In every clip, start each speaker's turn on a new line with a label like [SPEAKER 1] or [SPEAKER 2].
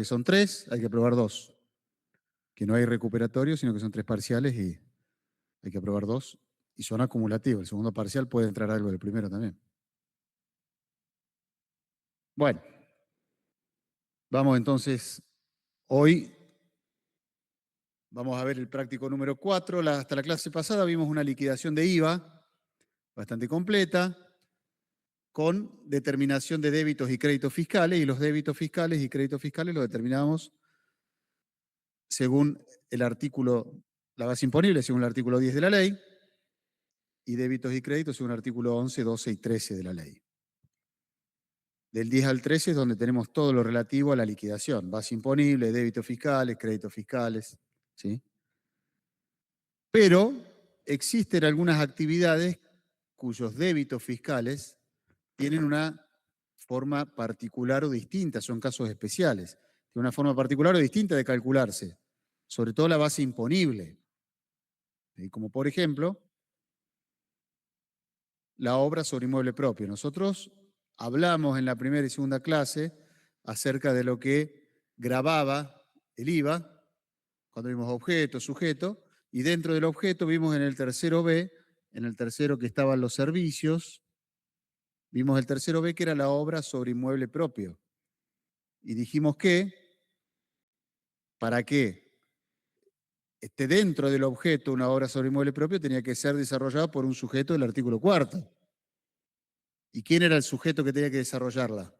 [SPEAKER 1] que son 3, hay que aprobar 2. Que no hay recuperatorio, sino que son 3 parciales y hay que aprobar 2. Y son acumulativos. El segundo parcial puede entrar algo del primero también. Bueno, vamos entonces. Hoy vamos a ver el práctico número 4. Hasta la clase pasada vimos una liquidación de IVA bastante completa, con determinación de débitos y créditos fiscales, y los débitos fiscales y créditos fiscales los determinamos según el artículo, la base imponible, según el artículo 10 de la ley, y débitos y créditos según el artículo 11, 12 y 13 de la ley. Del 10 al 13 es donde tenemos todo lo relativo a la liquidación, base imponible, débitos fiscales, créditos fiscales, ¿sí? Pero existen algunas actividades cuyos débitos fiscales tienen una forma particular o distinta, son casos especiales. Tiene una forma particular o distinta de calcularse, sobre todo la base imponible. Como por ejemplo, la obra sobre inmueble propio. Nosotros hablamos en la primera y segunda clase acerca de lo que gravaba el IVA, cuando vimos objeto, sujeto, y dentro del objeto vimos en el tercero B, en el tercero que estaban los servicios, vimos el tercero B que era la obra sobre inmueble propio. Y dijimos que, para que esté dentro del objeto una obra sobre inmueble propio, tenía que ser desarrollada por un sujeto del artículo 4. ¿Y quién era el sujeto que tenía que desarrollarla?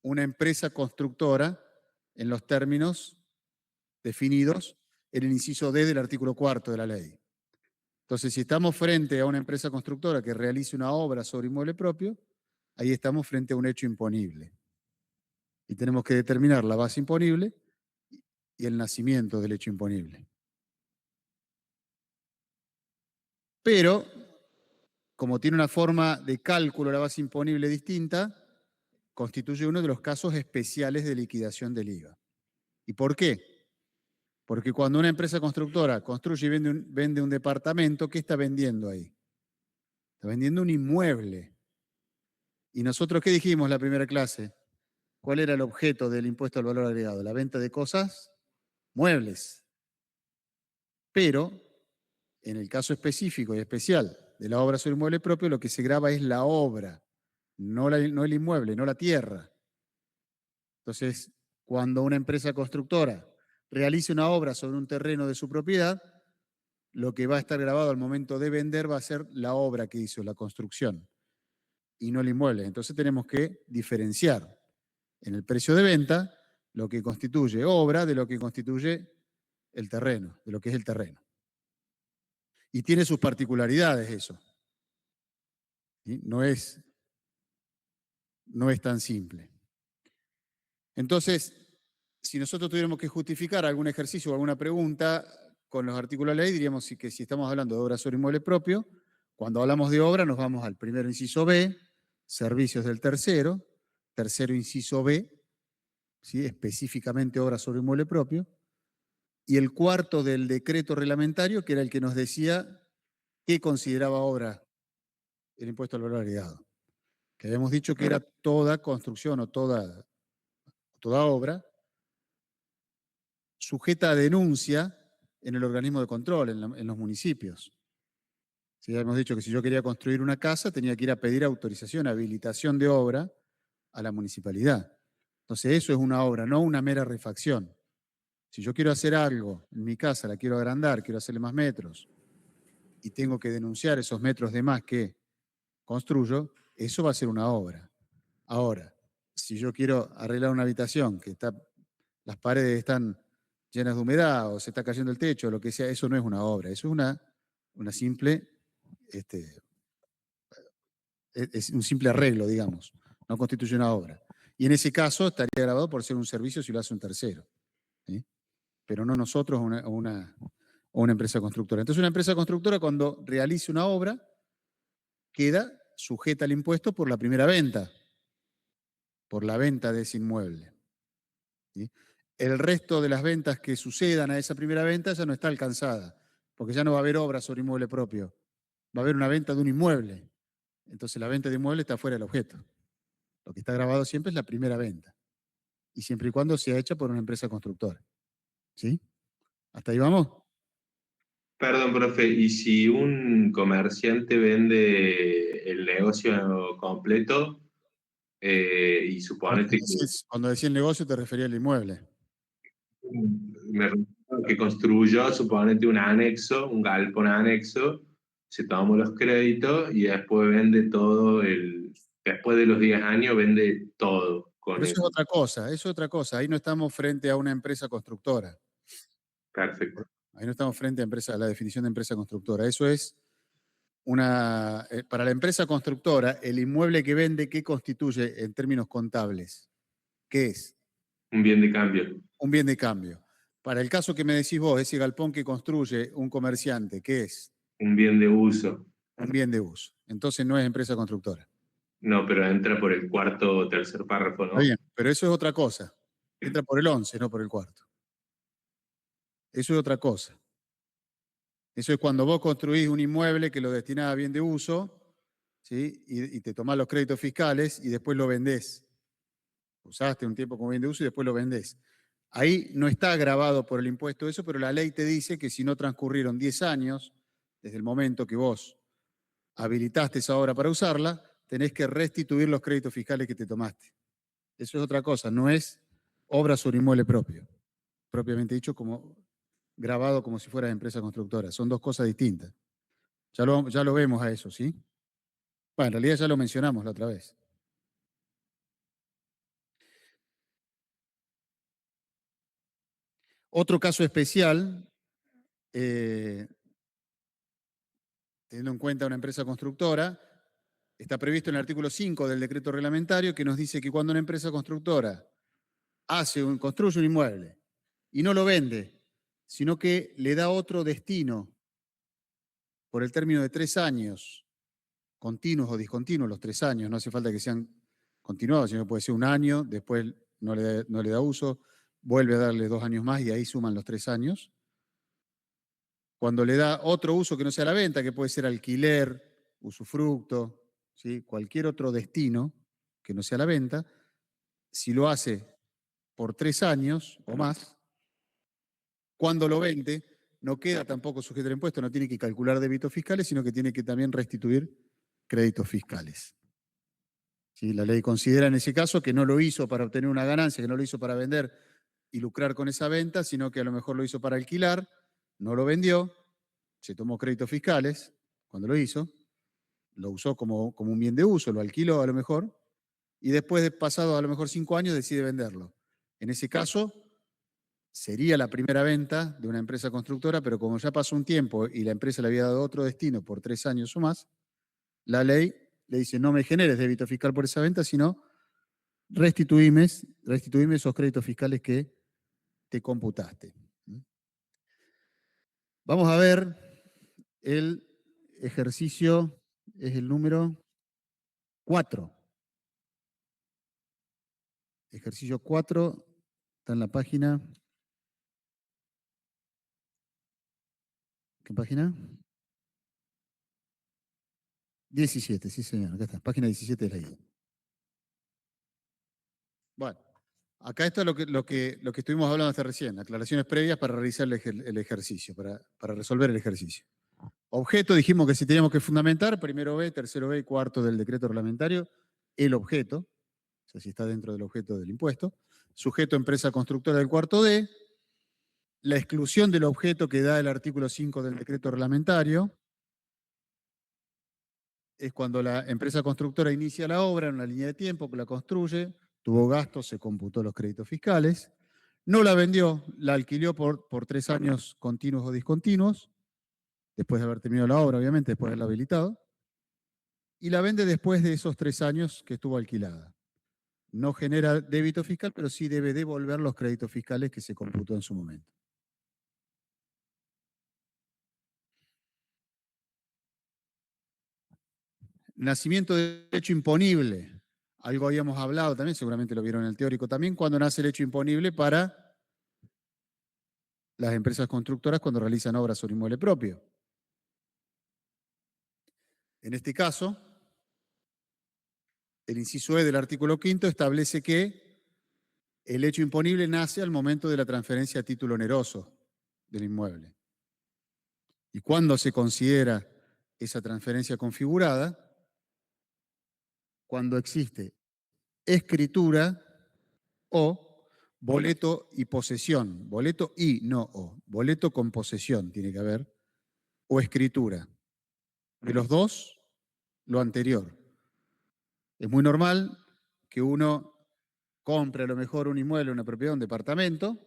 [SPEAKER 1] Una empresa constructora en los términos definidos en el inciso D del artículo 4 de la ley. Entonces, si estamos frente a una empresa constructora que realice una obra sobre inmueble propio, ahí estamos frente a un hecho imponible. Y tenemos que determinar la base imponible y el nacimiento del hecho imponible. Pero, como tiene una forma de cálculo la base imponible distinta, constituye uno de los casos especiales de liquidación del IVA. ¿Y por qué? Porque cuando una empresa constructora construye y vende un departamento, ¿qué está vendiendo ahí? Está vendiendo un inmueble. ¿Y nosotros qué dijimos en la primera clase? ¿Cuál era el objeto del impuesto al valor agregado? La venta de cosas, muebles. Pero, en el caso específico y especial de la obra sobre inmueble propio, lo que se grava es la obra, no el inmueble, no la tierra. Entonces, cuando una empresa constructora realice una obra sobre un terreno de su propiedad, lo que va a estar grabado al momento de vender va a ser la obra que hizo, la construcción, y no el inmueble. Entonces tenemos que diferenciar en el precio de venta lo que constituye obra de lo que constituye el terreno, de lo que es el terreno. Y tiene sus particularidades eso. ¿Sí? No es tan simple. Entonces, si nosotros tuviéramos que justificar algún ejercicio o alguna pregunta con los artículos de la ley, diríamos que si estamos hablando de obra sobre inmueble propio, cuando hablamos de obra nos vamos al primero inciso B, servicios del tercero inciso B, ¿sí? Específicamente obra sobre inmueble propio, y el cuarto del decreto reglamentario, que era el que nos decía qué consideraba obra el impuesto al valor agregado. Que habíamos dicho que era toda construcción o toda obra sujeta a denuncia en el organismo de control, en los municipios. ¿Sí? Hemos dicho que si yo quería construir una casa, tenía que ir a pedir autorización, habilitación de obra a la municipalidad. Entonces eso es una obra, no una mera refacción. Si yo quiero hacer algo en mi casa, la quiero agrandar, quiero hacerle más metros, y tengo que denunciar esos metros de más que construyo, eso va a ser una obra. Ahora, si yo quiero arreglar una habitación que las paredes están llenas de humedad o se está cayendo el techo, o lo que sea, eso no es una obra, eso es una simple, es un simple arreglo, digamos, no constituye una obra. Y en ese caso estaría grabado por ser un servicio si lo hace un tercero, ¿sí? Pero no nosotros o una empresa constructora. Entonces una empresa constructora cuando realice una obra queda sujeta al impuesto por la primera venta, por la venta de ese inmueble. ¿Sí? El resto de las ventas que sucedan a esa primera venta ya no está alcanzada, porque ya no va a haber obra sobre inmueble propio, va a haber una venta de un inmueble. Entonces la venta de inmueble está fuera del objeto. Lo que está grabado siempre es la primera venta. y siempre y cuando sea hecha por una empresa constructora. ¿Sí? ¿Hasta ahí vamos?
[SPEAKER 2] Perdón, profe, ¿y si un comerciante vende el negocio completo y suponete que,
[SPEAKER 1] Cuando decía el negocio te refería al inmueble.
[SPEAKER 2] me refiero que construyó, suponete un anexo, un galpón anexo, se tomó los créditos y después vende todo después de los 10 años vende todo con
[SPEAKER 1] Pero eso
[SPEAKER 2] el
[SPEAKER 1] es otra cosa, eso es otra cosa. Ahí no estamos frente a una empresa constructora.
[SPEAKER 2] perfecto,
[SPEAKER 1] Ahí no estamos frente a la definición de empresa constructora. Eso es para la empresa constructora, el inmueble que vende, ¿qué constituye en términos contables? ¿Qué es?
[SPEAKER 2] un bien de cambio,
[SPEAKER 1] Un bien de cambio. Para el caso que me decís vos, ese galpón que construye un comerciante, ¿qué es?
[SPEAKER 2] un bien de uso.
[SPEAKER 1] Un bien de uso. Entonces no es empresa constructora.
[SPEAKER 2] No, pero entra por el cuarto o tercer párrafo,
[SPEAKER 1] Está bien,
[SPEAKER 2] ¿no?
[SPEAKER 1] pero eso es otra cosa. Entra por el 11, no por el cuarto. Eso es otra cosa. Eso es cuando vos construís un inmueble que lo destinás a bien de uso, ¿sí? Y te tomás los créditos fiscales y después lo vendés. Usaste un tiempo como bien de uso y después lo vendés. Ahí no está grabado por el impuesto eso, pero la ley te dice que si no transcurrieron 10 años desde el momento que vos habilitaste esa obra para usarla, tenés que restituir los créditos fiscales que te tomaste. Eso es otra cosa, no es obra sobre inmueble propio, propiamente dicho, como grabado como si fuera empresa constructora. Son dos cosas distintas. Ya lo vemos a eso, ¿sí? Bueno, en realidad ya lo mencionamos la otra vez. Otro caso especial, eh, teniendo en cuenta una empresa constructora, está previsto en el artículo 5 del decreto reglamentario que nos dice que cuando una empresa constructora construye un inmueble y no lo vende, sino que le da otro destino por el término de 3 años, continuos o discontinuos, los 3 años, no hace falta que sean continuados, sino que puede ser un año, después no le da uso, vuelve a darle 2 años más y ahí suman los 3 años. Cuando le da otro uso que no sea la venta, que puede ser alquiler, usufructo, ¿sí? Cualquier otro destino que no sea la venta, si lo hace por 3 años o más, cuando lo vende, no queda tampoco sujeto al impuesto, no tiene que calcular débitos fiscales, sino que tiene que también restituir créditos fiscales. ¿Sí? La ley considera en ese caso que no lo hizo para obtener una ganancia, que no lo hizo para vender y lucrar con esa venta, sino que a lo mejor lo hizo para alquilar, no lo vendió, se tomó créditos fiscales cuando lo hizo, lo usó como un bien de uso, lo alquiló a lo mejor, y después de pasado a lo mejor 5 años decide venderlo. En ese caso, sería la primera venta de una empresa constructora, pero como ya pasó un tiempo y la empresa le había dado otro destino por 3 años o más, la ley le dice, no me generes débito fiscal por esa venta, sino restituime esos créditos fiscales que te computaste. Vamos a ver el ejercicio, es el número 4. Ejercicio 4 está en la página. ¿Qué página? 17, sí señor, acá está, página 17 de la guía. Bueno, acá está lo que estuvimos hablando hasta recién, aclaraciones previas para realizar el ejercicio, para resolver el ejercicio. Objeto, dijimos que si teníamos que fundamentar, primero B, tercero B y cuarto del decreto reglamentario, el objeto, o sea, si está dentro del objeto del impuesto. Sujeto, empresa constructora del cuarto D. La exclusión del objeto que da el artículo 5 del decreto reglamentario es cuando la empresa constructora inicia la obra en una línea de tiempo que la construye, tuvo gastos, se computó los créditos fiscales, no la vendió, la alquiló por 3 años continuos o discontinuos, después de haber terminado la obra, obviamente, después de haberla habilitado, y la vende después de esos 3 años que estuvo alquilada. No genera débito fiscal, pero sí debe devolver los créditos fiscales que se computó en su momento. Nacimiento de hecho imponible. Algo habíamos hablado también, seguramente lo vieron en el teórico también, cuando nace el hecho imponible para las empresas constructoras cuando realizan obras sobre inmueble propio. En este caso, el inciso E del artículo 5 establece que el hecho imponible nace al momento de la transferencia a título oneroso del inmueble. ¿Y cuándo se considera esa transferencia configurada? Cuando existe escritura o boleto y posesión. Boleto y, no o. Boleto con posesión tiene que haber. O escritura. De los dos, lo anterior. Es muy normal que uno compre a lo mejor un inmueble, una propiedad, un departamento,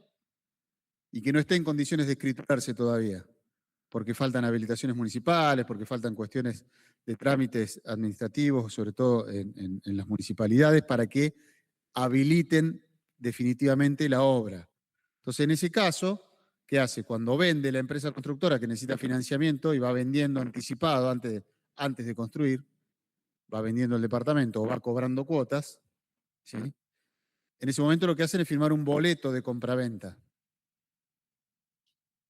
[SPEAKER 1] y que no esté en condiciones de escriturarse todavía, porque faltan habilitaciones municipales, porque faltan cuestiones de trámites administrativos, sobre todo en las municipalidades, para que habiliten definitivamente la obra. Entonces, en ese caso, ¿qué hace? Cuando vende la empresa constructora que necesita financiamiento y va vendiendo anticipado antes de construir, va vendiendo el departamento o va cobrando cuotas, ¿sí? En ese momento lo que hacen es firmar un boleto de compraventa.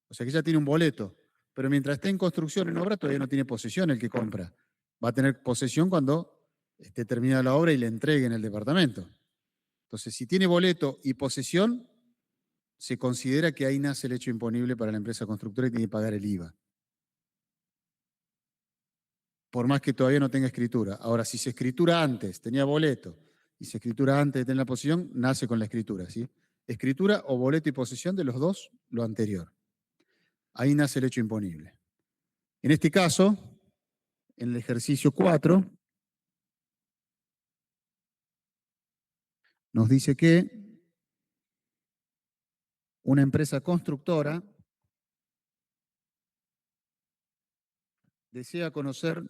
[SPEAKER 1] O sea que ya tiene un boleto, pero mientras esté en construcción, en obra, todavía no tiene posesión el que compra. Va a tener posesión cuando esté terminada la obra y le entreguen el departamento. Entonces, si tiene boleto y posesión, se considera que ahí nace el hecho imponible para la empresa constructora y tiene que pagar el IVA. Por más que todavía no tenga escritura. Ahora, si se escritura antes, tenía boleto, y se escritura antes de tener la posesión, nace con la escritura, ¿sí? Escritura o boleto y posesión de los dos, lo anterior. Ahí nace el hecho imponible. En este caso, en el ejercicio 4, nos dice que una empresa constructora desea conocer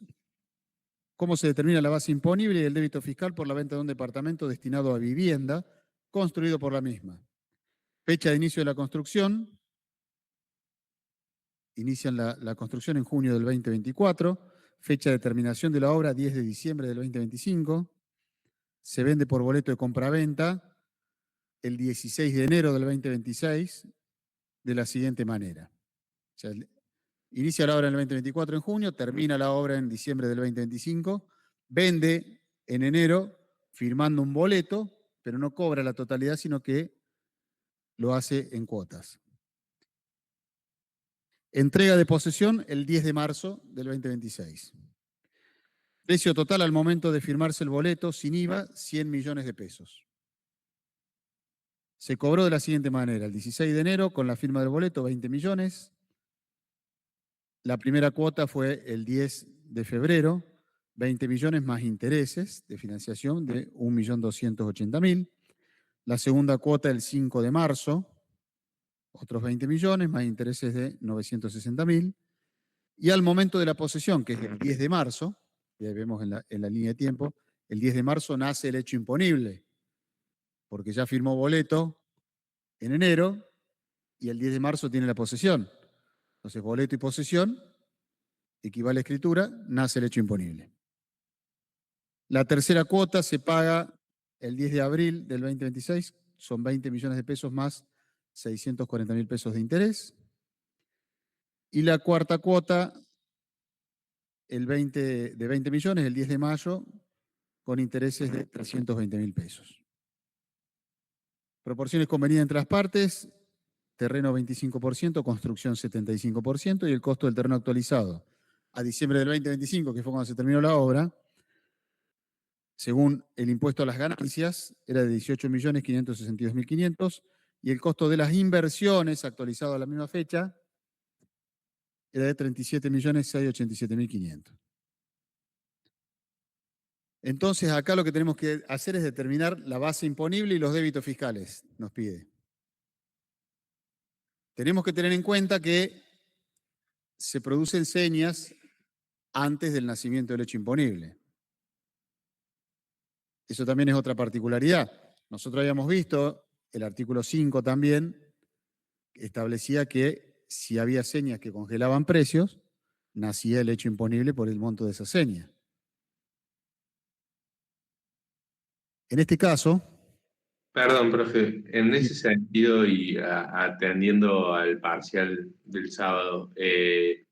[SPEAKER 1] cómo se determina la base imponible y el débito fiscal por la venta de un departamento destinado a vivienda construido por la misma. Fecha de inicio de la construcción. Inician la construcción en junio del 2024. Fecha de terminación de la obra 10 de diciembre del 2025. Se vende por boleto de compraventa el 16 de enero del 2026 de la siguiente manera. O sea, inicia la obra en el 2024 en junio, termina la obra en diciembre del 2025, vende en enero firmando un boleto, pero no cobra la totalidad, sino que lo hace en cuotas. Entrega de posesión el 10 de marzo del 2026. Precio total al momento de firmarse el boleto, sin IVA, 100 millones de pesos. Se cobró de la siguiente manera: el 16 de enero, con la firma del boleto, 20 millones. La primera cuota fue el 10 de febrero, 20 millones más intereses de financiación de 1.280.000. La segunda cuota el 5 de marzo, otros 20 millones más intereses de 960.000. Y al momento de la posesión, que es el 10 de marzo, y ahí vemos en la línea de tiempo, el 10 de marzo nace el hecho imponible, porque ya firmó boleto en enero y el 10 de marzo tiene la posesión. Entonces, boleto y posesión equivale a escritura, nace el hecho imponible. La tercera cuota se paga el 10 de abril del 2026, son 20 millones de pesos más 640.000 pesos de interés. Y la cuarta cuota, de 20 millones, el 10 de mayo, con intereses de 320.000 pesos. Proporciones convenidas entre las partes: terreno 25%, construcción 75%, y el costo del terreno actualizado a diciembre del 2025, que fue cuando se terminó la obra, según el impuesto a las ganancias, era de 18.562.500, y el costo de las inversiones, actualizado a la misma fecha, era de 37.687.500. Entonces, acá lo que tenemos que hacer es determinar la base imponible y los débitos fiscales, nos pide. Tenemos que tener en cuenta que se producen señas antes del nacimiento del hecho imponible. Eso también es otra particularidad. Nosotros habíamos visto, el artículo 5 también establecía que si había señas que congelaban precios, nacía el hecho imponible por el monto de esa seña. En este caso,
[SPEAKER 2] Perdón, profe, en ese sentido y atendiendo al parcial del sábado, ¿es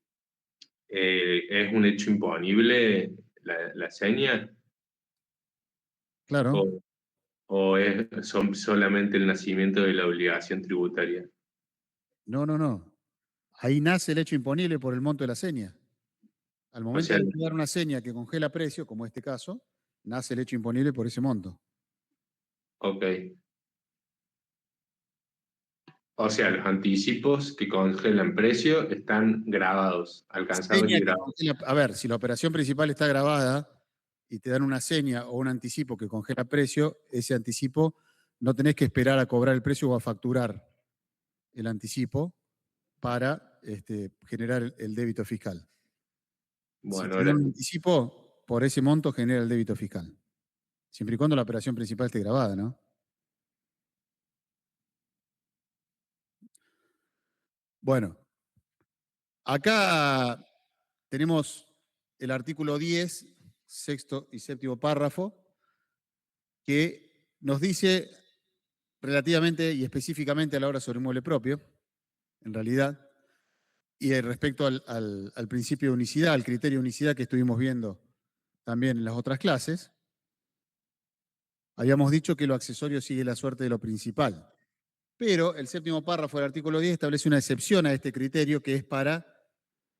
[SPEAKER 2] un hecho imponible la seña?
[SPEAKER 1] claro,
[SPEAKER 2] ¿O, ¿O son solamente el nacimiento de la obligación tributaria?
[SPEAKER 1] No, no, no. Ahí nace el hecho imponible por el monto de la seña. Al
[SPEAKER 2] O
[SPEAKER 1] momento
[SPEAKER 2] sea,
[SPEAKER 1] de dar una seña que congela precio, como este caso, nace el hecho imponible por ese monto.
[SPEAKER 2] ok. O sea, los anticipos que congelan precio están grabados, alcanzados y
[SPEAKER 1] Seña que
[SPEAKER 2] grabados.
[SPEAKER 1] congela, a ver, si la operación principal está grabada y te dan una seña o un anticipo que congela precio, ese anticipo no tenés que esperar a cobrar el precio o a facturar el anticipo para generar el débito fiscal. Si
[SPEAKER 2] Bueno,
[SPEAKER 1] te dan un anticipo, por ese monto genera el débito fiscal. Siempre y cuando la operación principal esté grabada, ¿no? Bueno, acá tenemos el artículo 10, sexto y séptimo párrafo, que nos dice relativamente y específicamente a la obra sobre inmueble propio, en realidad, y respecto al principio de unicidad, al criterio de unicidad que estuvimos viendo también en las otras clases, habíamos dicho que lo accesorio sigue la suerte de lo principal. Pero el séptimo párrafo del artículo 10 establece una excepción a este criterio que es para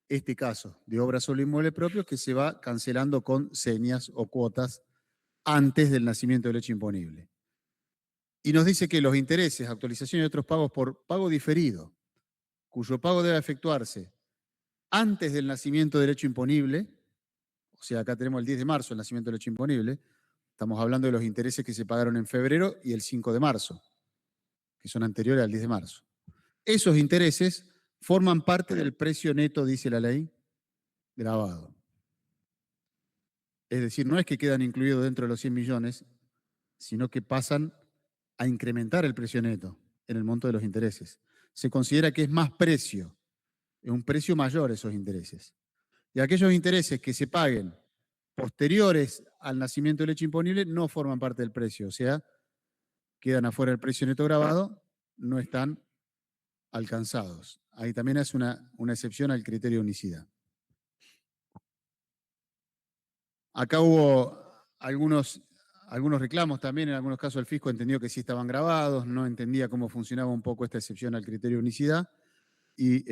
[SPEAKER 1] este caso de obra sobre inmueble propio que se va cancelando con señas o cuotas antes del nacimiento del hecho imponible. Y nos dice que los intereses, actualización y otros pagos por pago diferido, cuyo pago debe efectuarse antes del nacimiento del hecho imponible, o sea, acá tenemos el 10 de marzo el nacimiento del hecho imponible, estamos hablando de los intereses que se pagaron en febrero y el 5 de marzo, que son anteriores al 10 de marzo. Esos intereses forman parte del precio neto, dice la ley, grabado. Es decir, no es que quedan incluidos dentro de los 100 millones, sino que pasan a incrementar el precio neto en el monto de los intereses. Se considera que es más precio, es un precio mayor esos intereses. Y aquellos intereses que se paguen posteriores al nacimiento del hecho imponible no forman parte del precio, o sea, quedan afuera del precio neto grabado, no están alcanzados. Ahí también es una excepción al criterio de unicidad. Acá hubo algunos reclamos también, en algunos casos el fisco entendió que sí estaban grabados, no entendía cómo funcionaba un poco esta excepción al criterio de unicidad, y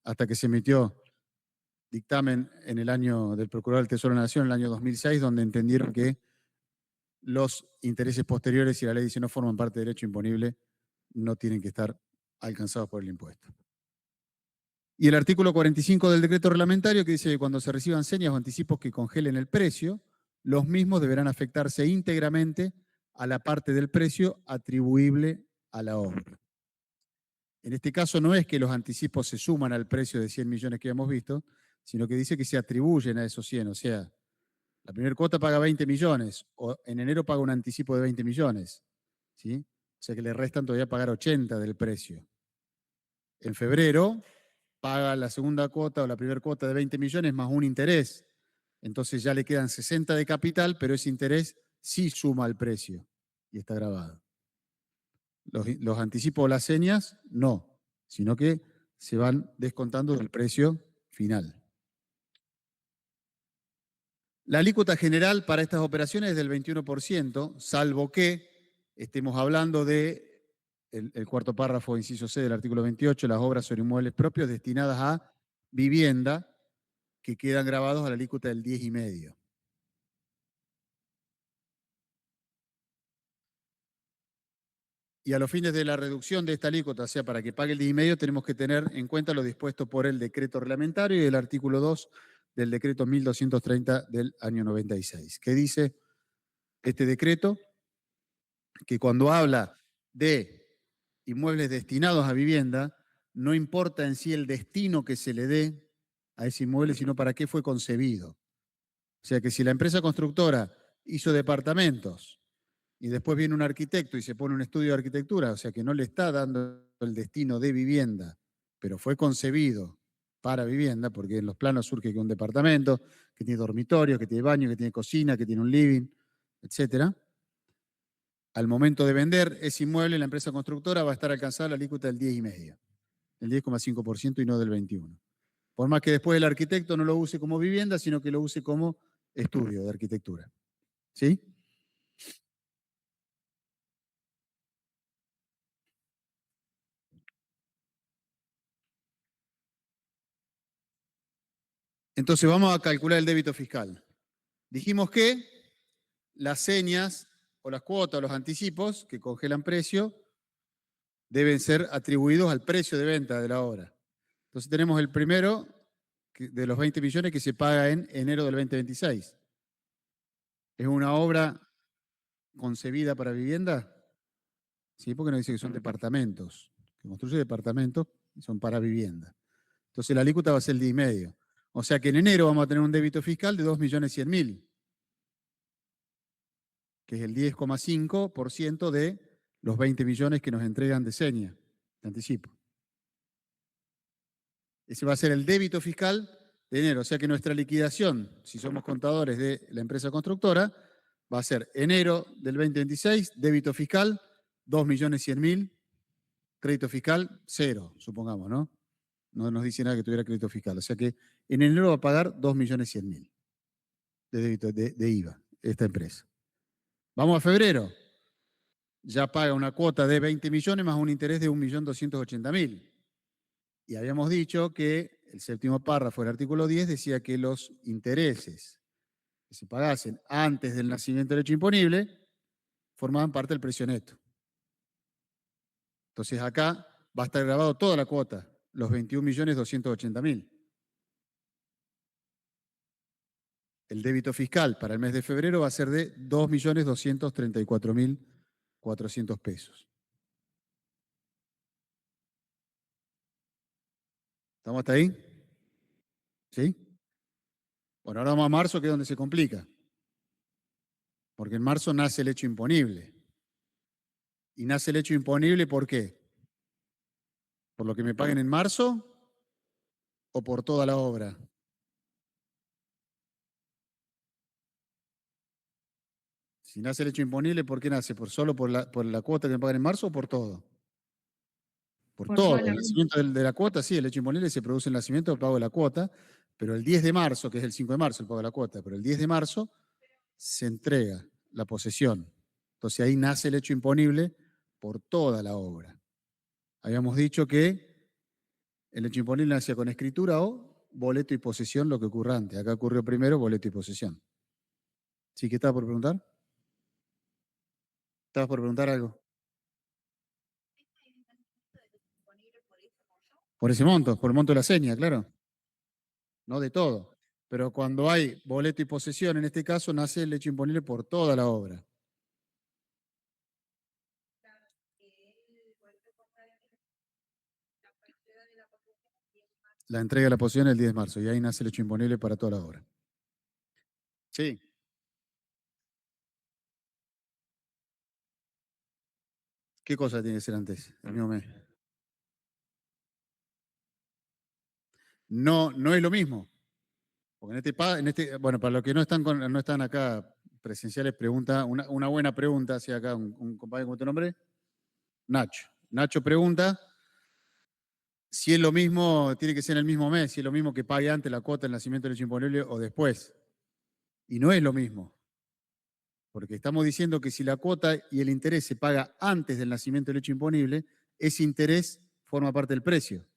[SPEAKER 1] hasta que se emitió dictamen en el año del Procurador del Tesoro de la Nación, en el año 2006, donde entendieron que los intereses posteriores, si la ley dice no forman parte del hecho imponible, no tienen que estar alcanzados por el impuesto. Y el artículo 45 del decreto reglamentario que dice que cuando se reciban señas o anticipos que congelen el precio, los mismos deberán afectarse íntegramente a la parte del precio atribuible a la obra. En este caso no es que los anticipos se suman al precio de 100 millones que hemos visto, sino que dice que se atribuyen a esos 100, o sea, la primera cuota paga 20 millones, o en enero paga un anticipo de 20 millones, ¿sí? O sea que le restan todavía pagar 80 del precio. En febrero paga la segunda cuota o la primera cuota de 20 millones más un interés. Entonces ya le quedan 60 de capital, pero ese interés sí suma al precio y está grabado. Los anticipos o las señas, no, sino que se van descontando del precio final. La alícuota general para estas operaciones es del 21%, salvo que estemos hablando de el cuarto párrafo, inciso C del artículo 28, las obras sobre inmuebles propios destinadas a vivienda que quedan grabados a la alícuota del 10,5. Y a los fines de la reducción de esta alícuota, o sea, para que pague el 10,5, tenemos que tener en cuenta lo dispuesto por el decreto reglamentario y el artículo 2 del decreto 1230 del año 96, que dice este decreto que cuando habla de inmuebles destinados a vivienda, no importa en sí el destino que se le dé a ese inmueble, sino para qué fue concebido. O sea que si la empresa constructora hizo departamentos y después viene un arquitecto y se pone un estudio de arquitectura, o sea que no le está dando el destino de vivienda, pero fue concebido para vivienda, porque en los planos surge que un departamento, que tiene dormitorio, que tiene baño, que tiene cocina, que tiene un living, etcétera. Al momento de vender ese inmueble, la empresa constructora va a estar alcanzada la alícuota del 10,5, del 10,5% y no del 21%. Por más que después el arquitecto no lo use como vivienda, sino que lo use como estudio de arquitectura. ¿Sí? Entonces vamos a calcular el débito fiscal. Dijimos que las señas o las cuotas o los anticipos que congelan precio deben ser atribuidos al precio de venta de la obra. Entonces tenemos el primero de los 20 millones que se paga en enero del 2026. ¿Es una obra concebida para vivienda? Sí, porque nos dice que son departamentos, que construye departamentos y son para vivienda. Entonces la alícuota va a ser el 10,5. O sea que en enero vamos a tener un débito fiscal de 2.100.000, que es el 10,5% de los 20 millones que nos entregan de seña, de anticipo. Ese va a ser el débito fiscal de enero. O sea que nuestra liquidación, si somos contadores de la empresa constructora, va a ser enero del 2026, débito fiscal 2.100.000, crédito fiscal 0, supongamos, ¿no? No nos dice nada que tuviera crédito fiscal. O sea que en enero va a pagar 2.100.000 de débito de IVA esta empresa. Vamos a febrero. Ya paga una cuota de 20 millones más un interés de 1.280.000. Y habíamos dicho que el séptimo párrafo del artículo 10 decía que los intereses que se pagasen antes del nacimiento del hecho imponible formaban parte del precio neto. Entonces acá va a estar grabado toda la cuota, los 21.280.000. El débito fiscal para el mes de febrero va a ser de 2.234.400 pesos. ¿Estamos hasta ahí? ¿Sí? Bueno, ahora vamos a marzo, que es donde se complica. Porque en marzo nace el hecho imponible. Y nace el hecho imponible, ¿por qué? ¿Por lo que me paguen en marzo o por toda la obra? Si nace el hecho imponible, ¿por qué nace? ¿Solo por la cuota que me pagan en marzo o por todo? Por todo. El nacimiento de la cuota, sí, el hecho imponible se produce en el nacimiento del pago de la cuota, pero el 10 de marzo, que es el 5 de marzo el pago de la cuota, pero el 10 de marzo se entrega la posesión. Entonces ahí nace el hecho imponible por toda la obra. Habíamos dicho que el hecho imponible nacía con escritura o boleto y posesión, lo que ocurre antes. Acá ocurrió primero boleto y posesión. ¿Sí? ¿Qué estaba por preguntar? ¿Estabas por preguntar algo? Por ese monto, por el monto de la seña, claro. No de todo. Pero cuando hay boleto y posesión, en este caso, nace el hecho imponible por toda la obra. La entrega de la posesión el 10 de marzo y ahí nace el hecho imponible para toda la obra. Sí. ¿Qué cosa tiene que ser antes? El mismo mes. No, no es lo mismo. Porque bueno, para los que no están acá presenciales, pregunta, una buena pregunta, hacia acá un compañero, ¿cómo te nombre? Nacho. Nacho pregunta si es lo mismo, tiene que ser en el mismo mes, si es lo mismo que pague antes la cuota del nacimiento del hecho imponible o después. Y no es lo mismo. Porque estamos diciendo que si la cuota y el interés se paga antes del nacimiento del hecho imponible, ese interés forma parte del precio.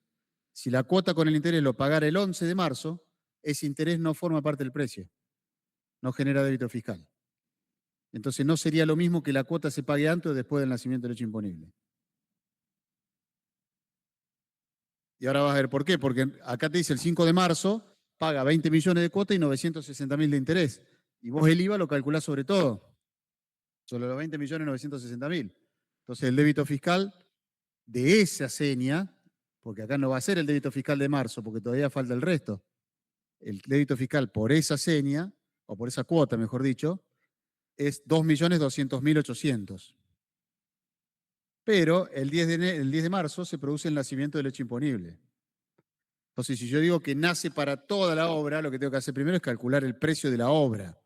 [SPEAKER 1] Si la cuota con el interés lo pagara el 11 de marzo, ese interés no forma parte del precio, no genera débito fiscal. Entonces no sería lo mismo que la cuota se pague antes o después del nacimiento del hecho imponible. Y ahora vas a ver por qué, porque acá te dice el 5 de marzo, paga 20 millones de cuota y 960.000 de interés. Y vos el IVA lo calculás sobre todo, sobre los 20 millones 960.000. Entonces el débito fiscal de esa seña, porque acá no va a ser el débito fiscal de marzo, porque todavía falta el resto, el débito fiscal por esa seña, o por esa cuota, mejor dicho, es 2.200.800. Pero el 10 de marzo se produce el nacimiento del hecho imponible. Entonces, si yo digo que nace para toda la obra, lo que tengo que hacer primero es calcular el precio de la obra.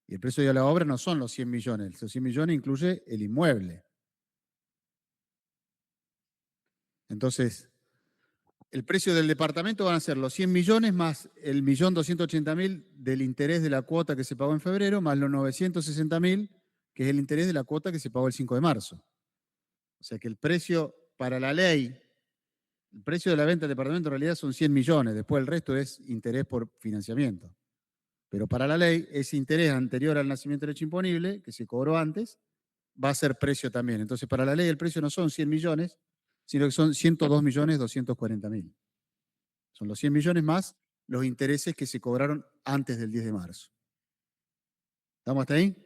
[SPEAKER 1] Y el precio de la obra no son los 100 millones. Los 100 millones incluye el inmueble. Entonces, el precio del departamento van a ser los 100 millones más el 1.280.000 del interés de la cuota que se pagó en febrero, más los 960.000, que es el interés de la cuota que se pagó el 5 de marzo. O sea que el precio para la ley El precio de la venta del departamento en realidad son 100 millones, después el resto es interés por financiamiento. Pero para la ley, ese interés anterior al nacimiento del hecho imponible, que se cobró antes, va a ser precio también. Entonces, para la ley el precio no son 100 millones, sino que son 102 millones 240 mil. Son los 100 millones más los intereses que se cobraron antes del 10 de marzo. ¿Estamos hasta ahí?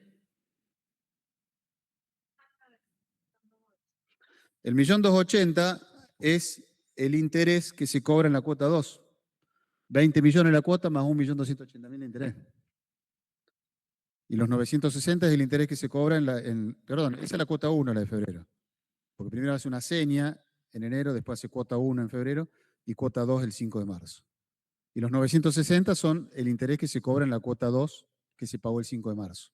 [SPEAKER 1] El 1.280.000 es el interés que se cobra en la cuota 2. 20 millones la cuota más 1.280.000 de interés. Y los 960 es el interés que se cobra perdón, esa es la cuota 1, la de febrero. Porque primero hace una seña en enero, después hace cuota 1 en febrero y cuota 2 el 5 de marzo. Y los 960 son el interés que se cobra en la cuota 2 que se pagó el 5 de marzo.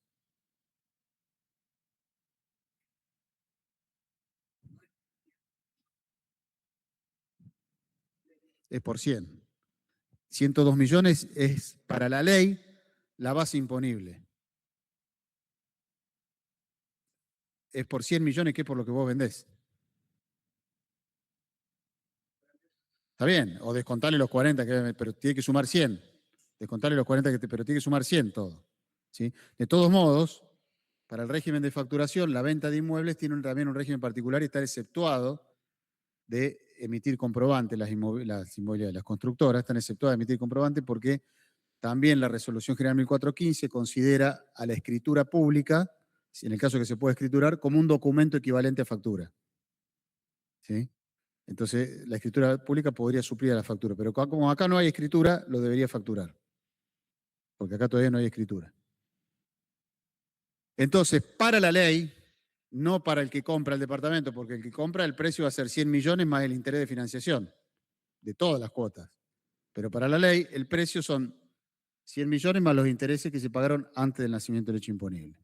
[SPEAKER 1] Es por 100. 102 millones es para la ley la base imponible. Es por 100 millones que es por lo que vos vendés. Está bien, o descontarle los 40, pero tiene que sumar 100. Descontarle los 40, pero tiene que sumar 100 todo. ¿Sí? De todos modos, para el régimen de facturación, la venta de inmuebles tiene también un régimen particular y está exceptuado de emitir comprobante. Las inmobiliarias, las constructoras están exceptuadas de emitir comprobante porque también la Resolución General 1415 considera a la escritura pública, en el caso que se pueda escriturar, como un documento equivalente a factura. ¿Sí? Entonces, la escritura pública podría suplir a la factura, pero como acá no hay escritura, lo debería facturar, porque acá todavía no hay escritura. Entonces, para la ley, no para el que compra el departamento, porque el que compra el precio va a ser 100 millones más el interés de financiación de todas las cuotas. Pero para la ley, el precio son 100 millones más los intereses que se pagaron antes del nacimiento del hecho imponible.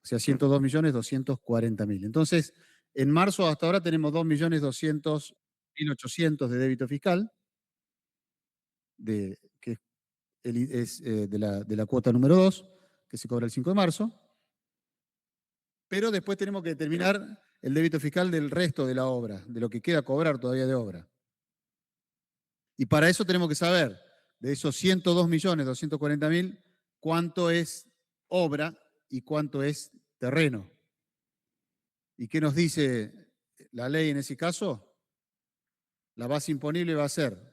[SPEAKER 1] O sea, 102 millones 240 mil. Entonces, en marzo hasta ahora tenemos 2 millones 200.800 de débito fiscal, que es de la cuota número 2, que se cobra el 5 de marzo. Pero después tenemos que determinar el débito fiscal del resto de la obra, de lo que queda a cobrar todavía de obra. Y para eso tenemos que saber, de esos 102 millones 240 mil, cuánto es obra y cuánto es terreno. ¿Y qué nos dice la ley en ese caso? La base imponible va a ser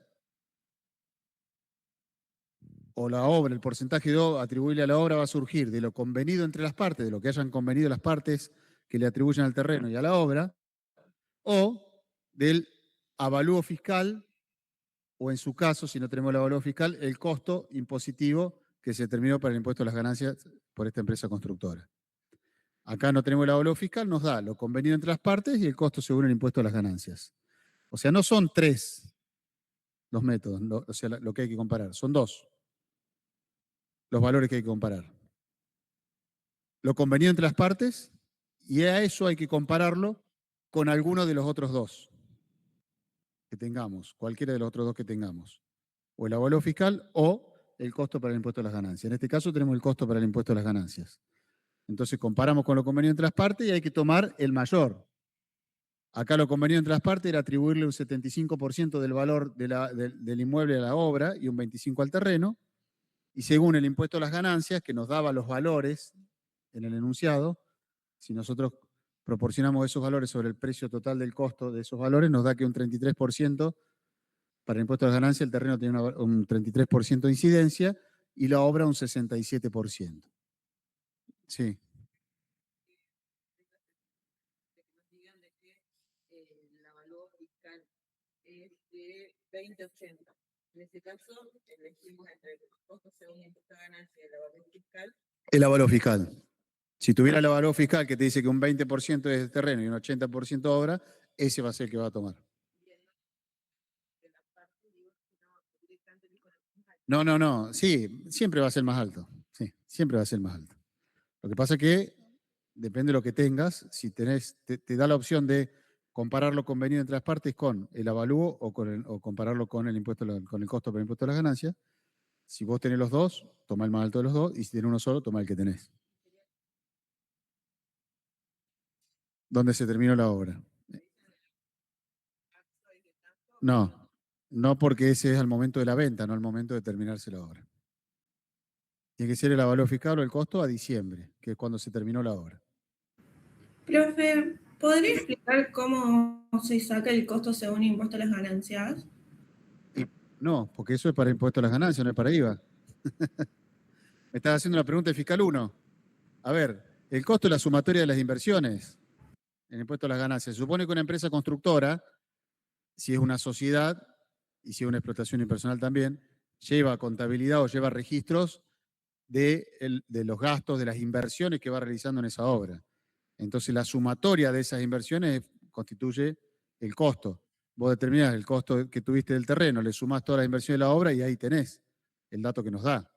[SPEAKER 1] o la obra, el porcentaje atribuible a la obra va a surgir de lo convenido entre las partes, de lo que hayan convenido las partes que le atribuyen al terreno y a la obra, o del avalúo fiscal, o en su caso, si no tenemos el avalúo fiscal, el costo impositivo que se determinó para el impuesto a las ganancias por esta empresa constructora. Acá no tenemos el avalúo fiscal, nos da lo convenido entre las partes y el costo según el impuesto a las ganancias. O sea, no son 3 los métodos, o sea, lo que hay que comparar, son 2 los valores que hay que comparar. Lo convenido entre las partes, y a eso hay que compararlo con alguno de los otros 2 que tengamos, cualquiera de los otros 2 que tengamos. O el avalúo fiscal o el costo para el impuesto a las ganancias. En este caso tenemos el costo para el impuesto a las ganancias. Entonces comparamos con lo convenido entre las partes y hay que tomar el mayor. Acá lo convenido entre las partes era atribuirle un 75% del valor del inmueble a la obra y un 25% al terreno. Y según el impuesto a las ganancias, que nos daba los valores en el enunciado, si nosotros proporcionamos esos valores sobre el precio total del costo de esos valores, nos da que un 33% para el impuesto a las ganancias, el terreno tiene un 33% de incidencia y la obra un 67%. Sí.
[SPEAKER 3] Es de 2080. En este caso, elegimos entre el costo según impuesto a ganancia y el avalúo fiscal.
[SPEAKER 1] El avalúo fiscal. Si tuviera el avalúo fiscal que te dice que un 20% es de terreno y un 80% obra, ese va a ser el que va a tomar. No. Sí, siempre va a ser más alto. Sí, siempre va a ser más alto. Lo que pasa es que depende de lo que tengas. Si tenés, te da la opción de comparar lo convenido entre las partes con el avalúo o compararlo con el con el costo por el impuesto a las ganancias. Si vos tenés los 2, toma el más alto de los 2, y si tenés uno solo, toma el que tenés. ¿Dónde se terminó la obra? No porque ese es al momento de la venta, no al momento de terminarse la obra. Tiene que ser el avalúo fiscal o el costo a diciembre, que es cuando se terminó la obra.
[SPEAKER 4] Profe, ¿podría explicar cómo se saca el costo según impuesto a las ganancias?
[SPEAKER 1] No, porque eso es para impuesto a las ganancias, no es para IVA. Me estás haciendo una pregunta de fiscal 1. A ver, el costo es la sumatoria de las inversiones en impuesto a las ganancias. Se supone que una empresa constructora, si es una sociedad y si es una explotación impersonal también, lleva contabilidad o lleva registros de los gastos, de las inversiones que va realizando en esa obra. Entonces, la sumatoria de esas inversiones constituye el costo. Vos determinás el costo que tuviste del terreno, le sumás todas las inversiones de la obra y ahí tenés el dato que nos da.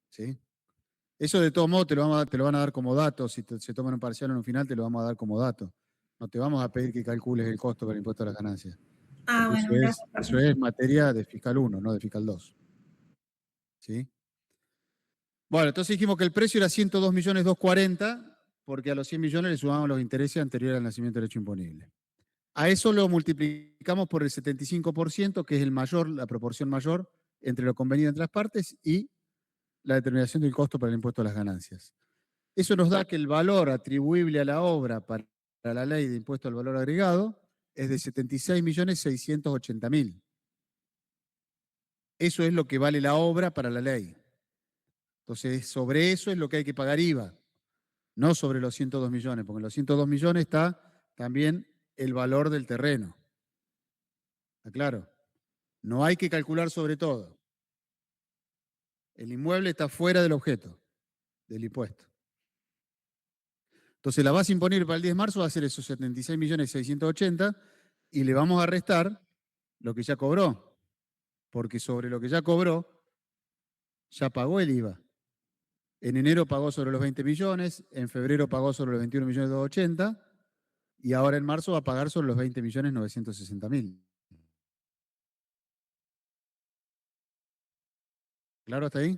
[SPEAKER 1] ¿Sí? Eso de todo modo te lo van a dar como dato. Si se toma en un parcial o en un final, te lo vamos a dar como dato. No te vamos a pedir que calcules el costo para el impuesto a las ganancias.
[SPEAKER 4] Ah, bueno, gracias.
[SPEAKER 1] Eso es materia de fiscal 1, no de fiscal 2. ¿Sí? Bueno, entonces dijimos que el precio era 102.240.000 porque a los 100 millones le sumamos los intereses anteriores al nacimiento del hecho imponible. A eso lo multiplicamos por el 75%, que es la proporción mayor entre lo convenido entre las partes y la determinación del costo para el impuesto a las ganancias. Eso nos da que el valor atribuible a la obra para la ley de impuesto al valor agregado es de 76.680.000. Eso es lo que vale la obra para la ley. Entonces, sobre eso es lo que hay que pagar IVA, no sobre los 102 millones, porque en los 102 millones está también el valor del terreno. ¿Está claro? No hay que calcular sobre todo. El inmueble está fuera del objeto del impuesto. Entonces, la base imponible para el 10 de marzo va a ser esos 76.680.000 y le vamos a restar lo que ya cobró, porque sobre lo que ya cobró, ya pagó el IVA. En enero pagó sobre los 20 millones, en febrero pagó sobre los 21.280.000 y ahora en marzo va a pagar sobre los 20.960.000. ¿Claro hasta ahí?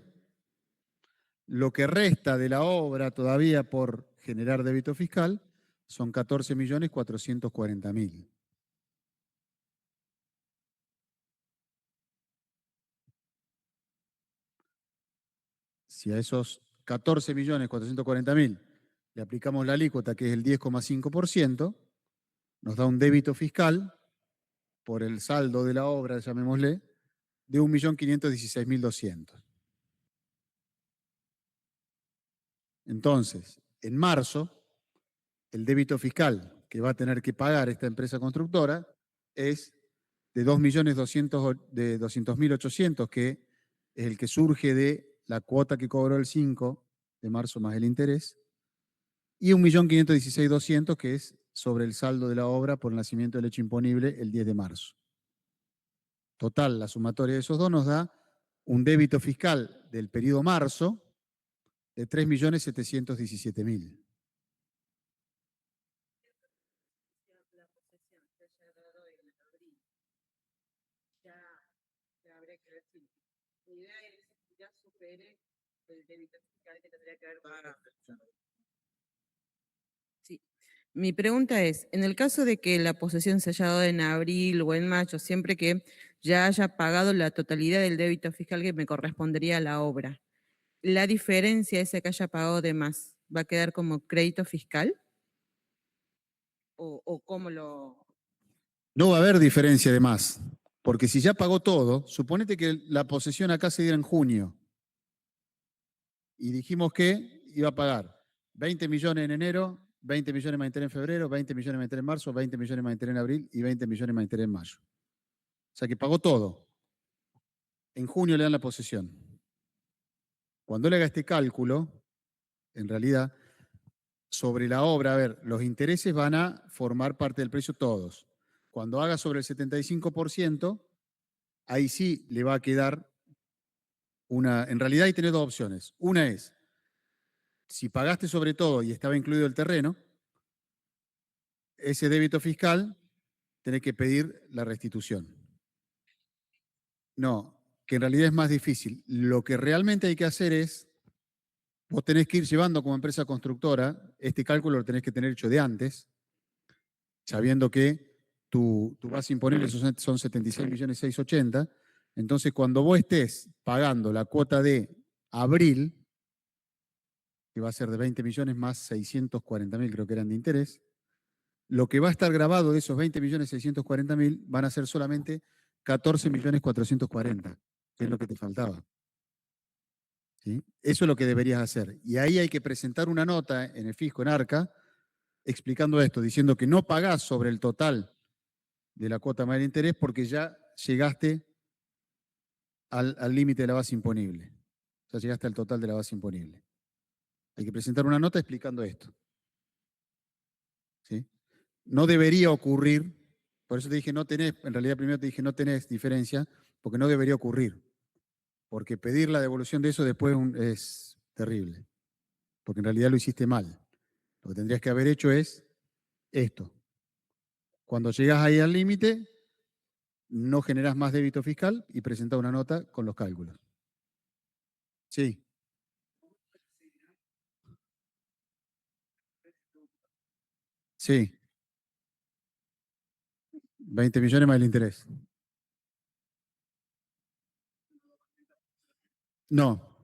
[SPEAKER 1] Lo que resta de la obra todavía por generar débito fiscal son 14.440.000. Si a esos 14.440.000 le aplicamos la alícuota, que es el 10,5%, nos da un débito fiscal por el saldo de la obra, llamémosle, de 1.516.200. Entonces, en marzo, el débito fiscal que va a tener que pagar esta empresa constructora es de 2.200.800, que es el que surge de la cuota que cobró el 5 de marzo más el interés, y 1.516.200, que es sobre el saldo de la obra por el nacimiento del hecho imponible el 10 de marzo. Total, la sumatoria de esos dos nos da un débito fiscal del periodo marzo de 3.717.000.
[SPEAKER 3] La posesión se haya dado en abril. Ya habría que ver si. Mi idea es que ya supere el débito fiscal que tendría que haber pagado. Sí. Mi pregunta es, en el caso de que la posesión se haya dado en abril o en mayo, siempre que ya haya pagado la totalidad del débito fiscal que me correspondería a la obra, ¿la diferencia esa que haya pagado de más va a quedar como crédito fiscal? ¿O cómo lo...?
[SPEAKER 1] No va a haber diferencia de más, porque si ya pagó todo, suponete que la posesión acá se diera en junio y dijimos que iba a pagar 20 millones en enero, 20 millones más interés en febrero, 20 millones más interés en marzo, 20 millones más interés en abril y 20 millones más interés en mayo. O sea que pagó todo. En junio le dan la posesión. Cuando le haga este cálculo, en realidad, sobre la obra, a ver, los intereses van a formar parte del precio todos. Cuando haga sobre el 75%, ahí sí le va a quedar en realidad ahí tenés dos opciones. Una es, si pagaste sobre todo y estaba incluido el terreno, ese débito fiscal tenés que pedir la restitución. No, que en realidad es más difícil. Lo que realmente hay que hacer es, vos tenés que ir llevando como empresa constructora, este cálculo lo tenés que tener hecho de antes, sabiendo que tu base imponible son 76.680.000. Entonces, cuando vos estés pagando la cuota de abril, que va a ser de 20 millones más 640.000, creo que eran de interés, lo que va a estar grabado de esos 20.640.000 van a ser solamente 14.440.000, que es lo que te faltaba. ¿Sí? Eso es lo que deberías hacer. Y ahí hay que presentar una nota en el fisco, en Arca, explicando esto, diciendo que no pagás sobre el total de la cuota más de interés porque ya llegaste al límite de la base imponible. Ya llegaste al total de la base imponible. Hay que presentar una nota explicando esto. ¿Sí? No debería ocurrir, por eso te dije no tenés, en realidad primero te dije no tenés diferencia, porque no debería ocurrir. Porque pedir la devolución de eso después es terrible. Porque en realidad lo hiciste mal. Lo que tendrías que haber hecho es esto. Cuando llegas ahí al límite, no generás más débito fiscal y presentás una nota con los cálculos. Sí. Sí. 20 millones más el interés. No.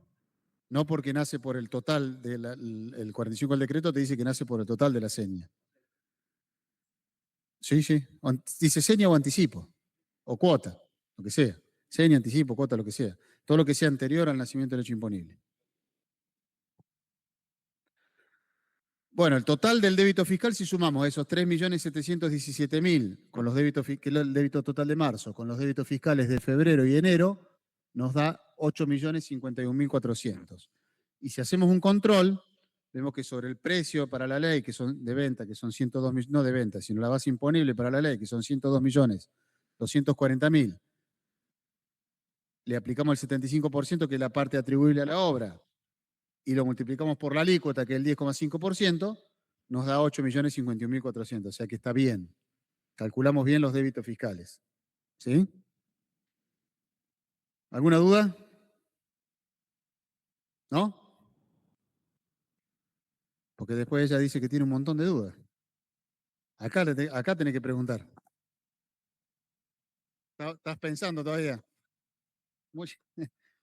[SPEAKER 1] No porque nace por el total el 45 del decreto te dice que nace por el total de la seña. Sí, sí. Dice seña o anticipo. O cuota, lo que sea. Seña, anticipo, cuota, lo que sea. Todo lo que sea anterior al nacimiento del hecho imponible. Bueno, el total del débito fiscal, si sumamos esos 3.717.000 con los débitos, que es el débito total de marzo, con los débitos fiscales de febrero y enero, nos da 8.051.400. Y si hacemos un control, vemos que sobre el precio para la ley, que son de venta, que son 102 millones, no de venta, sino la base imponible para la ley, que son 102.240.000, le aplicamos el 75%, que es la parte atribuible a la obra, y lo multiplicamos por la alícuota, que es el 10,5%, nos da 8.051.400. O sea que está bien. Calculamos bien los débitos fiscales. ¿Sí? ¿Alguna duda? ¿No? Porque después ella dice que tiene un montón de dudas. Acá tenés que preguntar. ¿Estás pensando todavía? Mucha,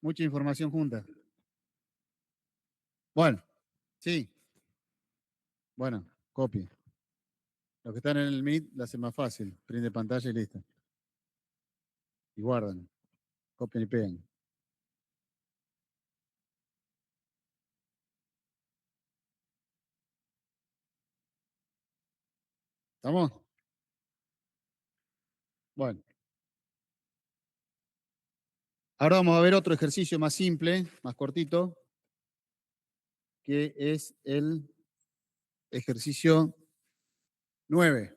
[SPEAKER 1] mucha información junta. Bueno, sí. Bueno, copie. Los que están en el Meet la hacen más fácil. Prende pantalla y listo. Y guardan. Copian y pegan. ¿Estamos? Bueno. Ahora vamos a ver otro ejercicio más simple, más cortito, que es el ejercicio 9.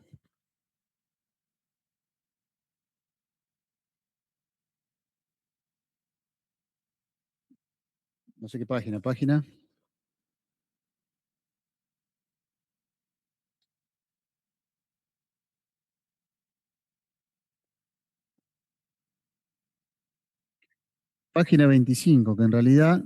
[SPEAKER 1] No sé qué página. Página 25, que en realidad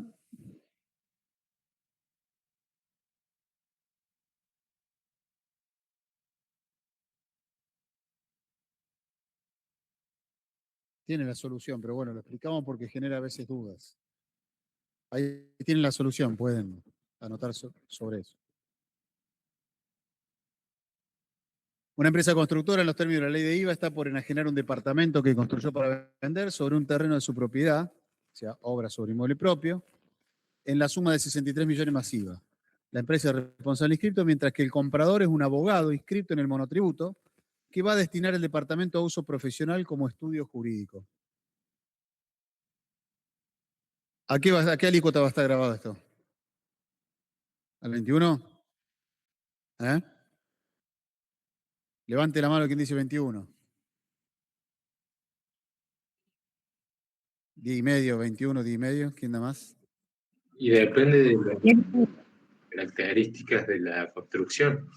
[SPEAKER 1] tiene la solución, pero bueno, lo explicamos porque genera a veces dudas. Ahí tienen la solución, pueden anotar sobre eso. Una empresa constructora, en los términos de la ley de IVA, está por enajenar un departamento que construyó para vender sobre un terreno de su propiedad, o sea, obra sobre inmueble propio, en la suma de 63 millones más IVA. La empresa es responsable inscripto, mientras que el comprador es un abogado inscrito en el monotributo que va a destinar el departamento a uso profesional como estudio jurídico. ¿A qué alícuota va a estar grabado esto? ¿Al 21? ¿Eh? Levante la mano quien dice 21. 10,5, 21, 10,5. ¿Quién da más?
[SPEAKER 2] Y depende de las características de la construcción.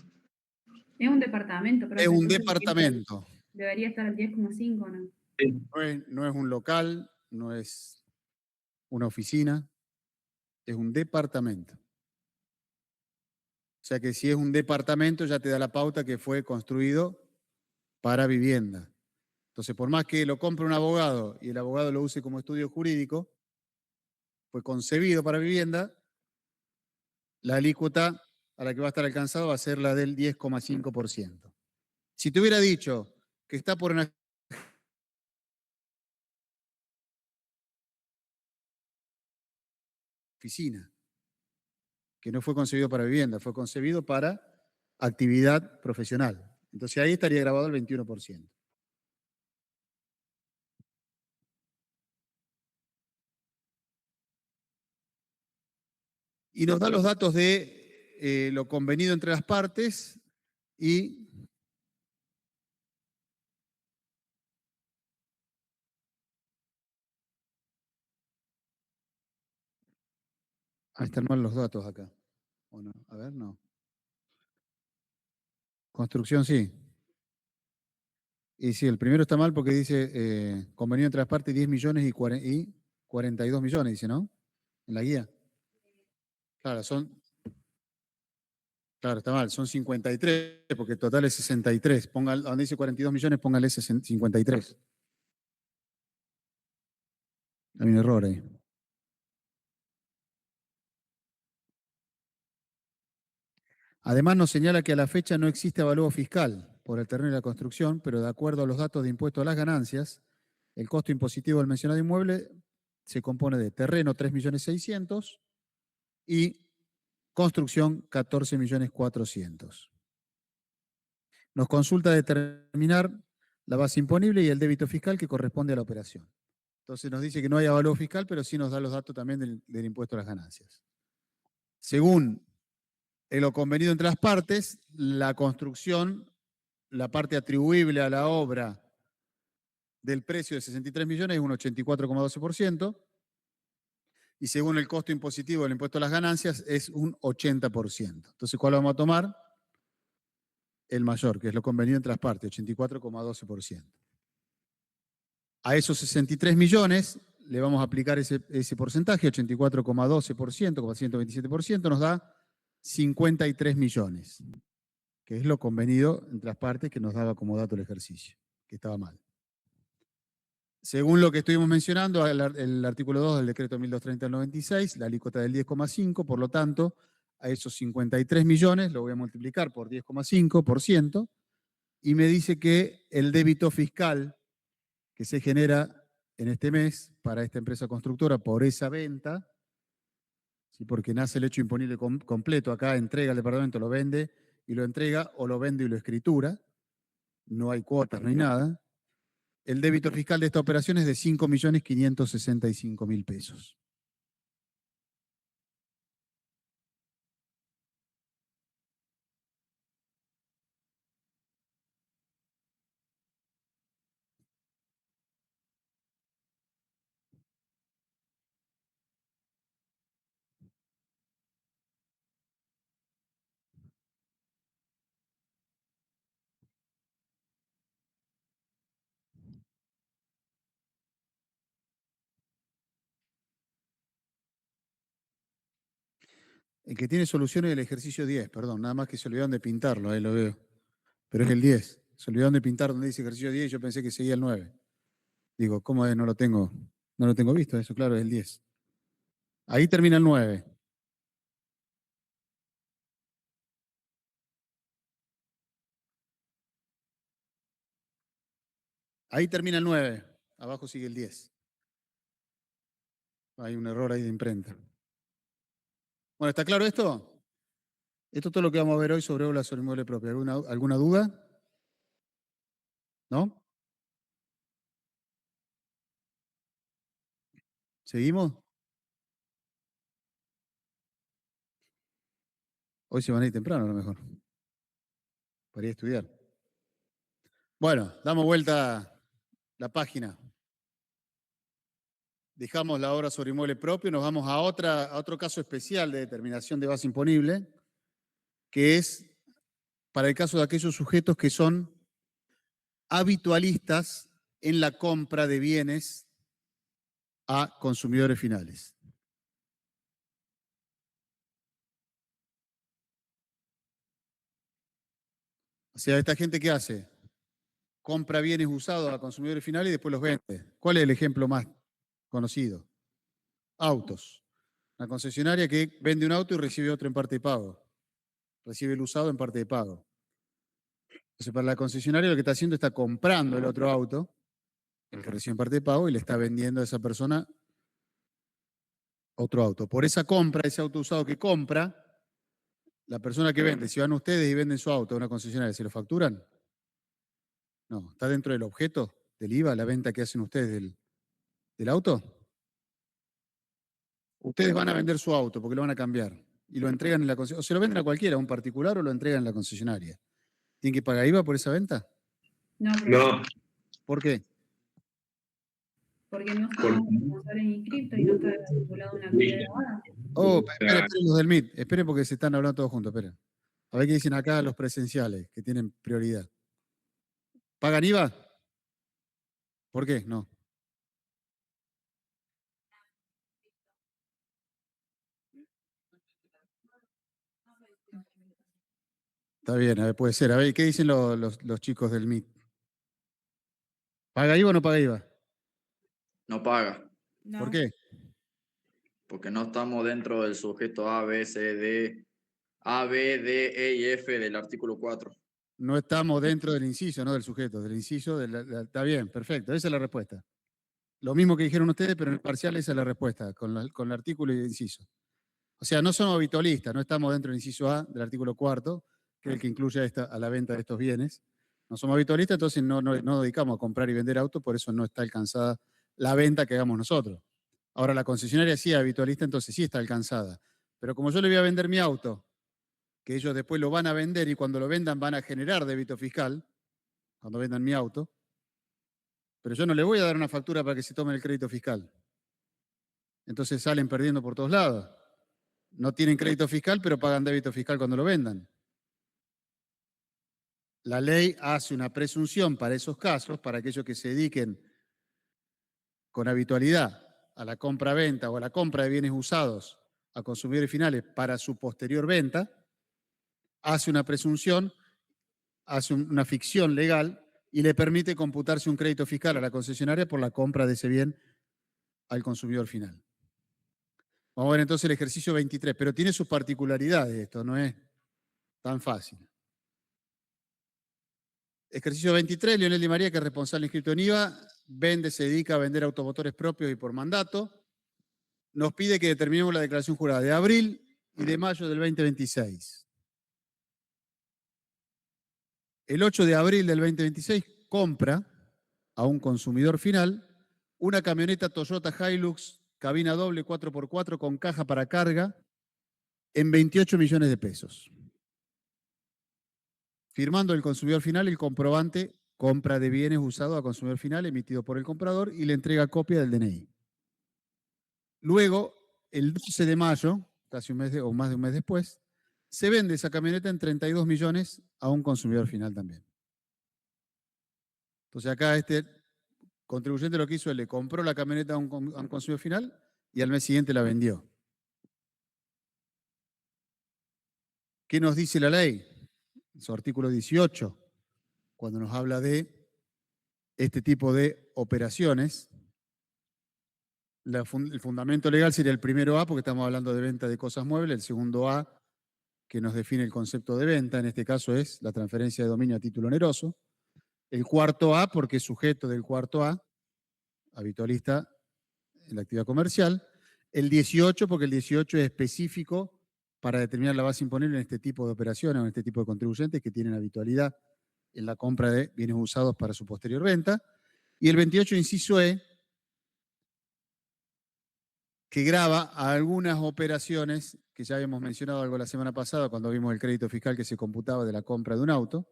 [SPEAKER 5] Es un departamento, pero
[SPEAKER 1] Es un departamento.
[SPEAKER 5] debería estar al 10,5, ¿no?
[SPEAKER 2] Sí.
[SPEAKER 1] No es un local, no es una oficina, es un departamento. O sea que si es un departamento ya te da la pauta que fue construido para vivienda. Entonces, por más que lo compre un abogado y el abogado lo use como estudio jurídico, fue concebido para vivienda, la alícuota a la que va a estar alcanzado va a ser la del 10,5%. Si te hubiera dicho que está por una oficina, que no fue concebido para vivienda, fue concebido para actividad profesional. Entonces ahí estaría grabado el 21%. Y nos da los datos de lo convenido entre las partes y ahí están mal los datos acá. ¿O no? A ver, no. Construcción sí. Y sí, el primero está mal porque dice convenido entre las partes 10 millones y 42 millones, dice, ¿no? En la guía. Claro, claro, está mal, son 53, porque el total es 63. Ponga, donde dice 42 millones, póngale 53. Hay un error ahí. Además, nos señala que a la fecha no existe avalúo fiscal por el terreno y la construcción, pero de acuerdo a los datos de impuesto a las ganancias, el costo impositivo del mencionado inmueble se compone de terreno 3.600.000 y construcción 14.400.000. Nos consulta determinar la base imponible y el débito fiscal que corresponde a la operación. Entonces nos dice que no hay avalúo fiscal, pero sí nos da los datos también del impuesto a las ganancias. Según lo convenido entre las partes, la construcción, la parte atribuible a la obra del precio de 63 millones es un 84,12%, y según el costo impositivo del impuesto a las ganancias es un 80%. Entonces, ¿cuál vamos a tomar? El mayor, que es lo convenido entre las partes, 84,12%. A esos 63 millones le vamos a aplicar ese porcentaje, 84,12%, 127%, nos da 53 millones, que es lo convenido entre las partes que nos daba como dato el ejercicio, que estaba mal. Según lo que estuvimos mencionando, el artículo 2 del decreto 1230 del 96, la alícuota del 10,5, por lo tanto, a esos 53 millones lo voy a multiplicar por 10,5%, y me dice que el débito fiscal que se genera en este mes para esta empresa constructora por esa venta, ¿sí? Porque nace el hecho imponible completo, acá entrega al departamento, lo vende y lo entrega, o lo vende y lo escritura, no hay cuotas, no hay nada. El débito fiscal de esta operación es de 5.565.000 pesos. El que tiene solución es el ejercicio 10, perdón, nada más que se olvidaron de pintarlo, ahí lo veo. Pero es el 10. Se olvidaron de pintar donde dice ejercicio 10 y yo pensé que seguía el 9. Digo, ¿cómo es? No lo tengo visto, eso claro, es el 10. Ahí termina el 9. Ahí termina el 9. Abajo sigue el 10. Hay un error ahí de imprenta. Bueno, ¿está claro esto? Esto es todo lo que vamos a ver hoy sobre obra sobre inmueble propio. ¿Alguna duda? ¿No? ¿Seguimos? Hoy se van a ir temprano a lo mejor, para ir a estudiar. Bueno, damos vuelta la página. Dejamos la obra sobre inmueble propio, nos vamos a otro caso especial de determinación de base imponible, que es para el caso de aquellos sujetos que son habitualistas en la compra de bienes a consumidores finales. O sea, ¿esta gente qué hace? compra bienes usados a consumidores finales y después los vende. ¿Cuál es el ejemplo más conocido? Autos. Una concesionaria que vende un auto y recibe otro en parte de pago. Recibe el usado en parte de pago. Entonces, para la concesionaria lo que está haciendo está comprando el otro auto, el que recibe en parte de pago, y le está vendiendo a esa persona otro auto. Por esa compra, ese auto usado que compra, la persona que vende, si van ustedes y venden su auto a una concesionaria, ¿se lo facturan? No, ¿está dentro del objeto del IVA, la venta que hacen ustedes del auto? Ustedes van a vender su auto porque lo van a cambiar y lo entregan en la concesionaria, o se lo venden a cualquiera, a un particular, o lo entregan en la concesionaria. ¿Tienen que pagar IVA por esa venta?
[SPEAKER 5] No,
[SPEAKER 2] No,
[SPEAKER 1] ¿Por qué?
[SPEAKER 5] porque no
[SPEAKER 2] por-
[SPEAKER 5] somos responsables inscriptos y no está vinculado a una actividad elevada.
[SPEAKER 1] Oh, esperen los del MIT, esperen porque se están hablando todos juntos, esperen. A ver qué dicen acá los presenciales, que tienen prioridad. ¿Pagan IVA? ¿Por qué? No. Está bien, a ver, puede ser. A ver, ¿qué dicen los chicos del MIT? ¿Paga IVA o no paga IVA?
[SPEAKER 6] No paga,
[SPEAKER 3] No.
[SPEAKER 1] ¿Por qué?
[SPEAKER 6] porque no estamos dentro del sujeto A, B, C, D, A, B, D, E y F del artículo 4.
[SPEAKER 1] No estamos dentro del inciso, no del sujeto, del inciso. Está bien, perfecto, esa es la respuesta. Lo mismo que dijeron ustedes, pero en el parcial esa es la respuesta, con el artículo y el inciso. O sea, no somos habitualistas, no estamos dentro del inciso A del artículo 4, que es el que incluye a la venta de estos bienes. No somos habitualistas, entonces no dedicamos a comprar y vender autos, por eso no está alcanzada la venta que hagamos nosotros. Ahora, la concesionaria sí es habitualista, entonces sí está alcanzada. Pero como yo le voy a vender mi auto, que ellos después lo van a vender y cuando lo vendan van a generar débito fiscal, cuando vendan mi auto, pero yo no le voy a dar una factura para que se tome el crédito fiscal. Entonces salen perdiendo por todos lados. No tienen crédito fiscal, pero pagan débito fiscal cuando lo vendan. La ley hace una presunción para esos casos, para aquellos que se dediquen con habitualidad a la compra-venta o a la compra de bienes usados a consumidores finales para su posterior venta, hace una presunción, hace una ficción legal y le permite computarse un crédito fiscal a la concesionaria por la compra de ese bien al consumidor final. Vamos a ver entonces el ejercicio 23, pero tiene sus particularidades esto, no es tan fácil. Ejercicio 23, Leonel Di María, que es responsable inscrito en IVA, se dedica a vender automotores propios y por mandato. Nos pide que determinemos la declaración jurada de abril y de mayo del 2026. El 8 de abril del 2026 compra a un consumidor final una camioneta Toyota Hilux, cabina doble 4x4 con caja para carga en 28 millones de pesos. Firmando el consumidor final el comprobante compra de bienes usado a consumidor final emitido por el comprador y le entrega copia del DNI. Luego, el 12 de mayo, casi un mes o más de un mes después, se vende esa camioneta en 32 millones a un consumidor final también. Entonces acá este contribuyente lo que hizo, le compró la camioneta a un consumidor final y al mes siguiente la vendió. ¿Qué nos dice la ley? En su artículo 18, cuando nos habla de este tipo de operaciones, el fundamento legal sería el primero A, porque estamos hablando de venta de cosas muebles, el segundo A, que nos define el concepto de venta, en este caso es la transferencia de dominio a título oneroso, el cuarto A, porque es sujeto del cuarto A, habitualista en la actividad comercial, el 18, porque el 18 es específico para determinar la base imponible en este tipo de operaciones o en este tipo de contribuyentes que tienen habitualidad en la compra de bienes usados para su posterior venta, y el 28, inciso E, que grava a algunas operaciones que ya habíamos mencionado algo la semana pasada cuando vimos el crédito fiscal que se computaba de la compra de un auto,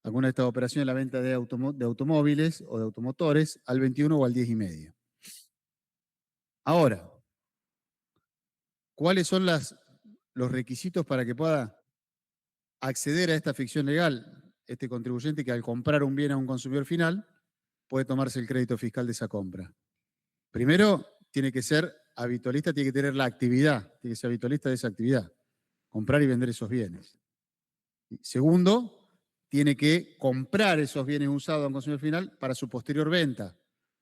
[SPEAKER 1] alguna de estas operaciones, la venta de automóviles o de automotores al 21 o al 10,5. Ahora, ¿cuáles son los requisitos para que pueda acceder a esta ficción legal este contribuyente que al comprar un bien a un consumidor final puede tomarse el crédito fiscal de esa compra? Primero, tiene que ser habitualista, tiene que tener la actividad, tiene que ser habitualista de esa actividad, comprar y vender esos bienes. Segundo, tiene que comprar esos bienes usados a un consumidor final para su posterior venta.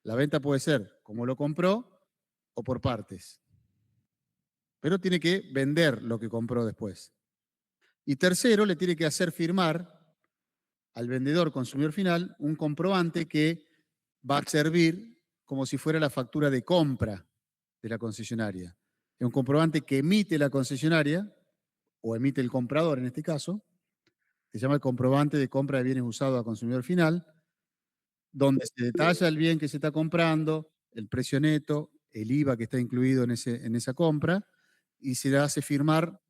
[SPEAKER 1] La venta puede ser como lo compró o por partes. Pero tiene que vender lo que compró después. Y tercero, le tiene que hacer firmar al vendedor consumidor final un comprobante que va a servir como si fuera la factura de compra de la concesionaria. Es un comprobante que emite la concesionaria, o emite el comprador en este caso, se llama el comprobante de compra de bienes usados a consumidor final, donde se detalla el bien que se está comprando, el precio neto, el IVA que está incluido en esa compra, y se le hace firmar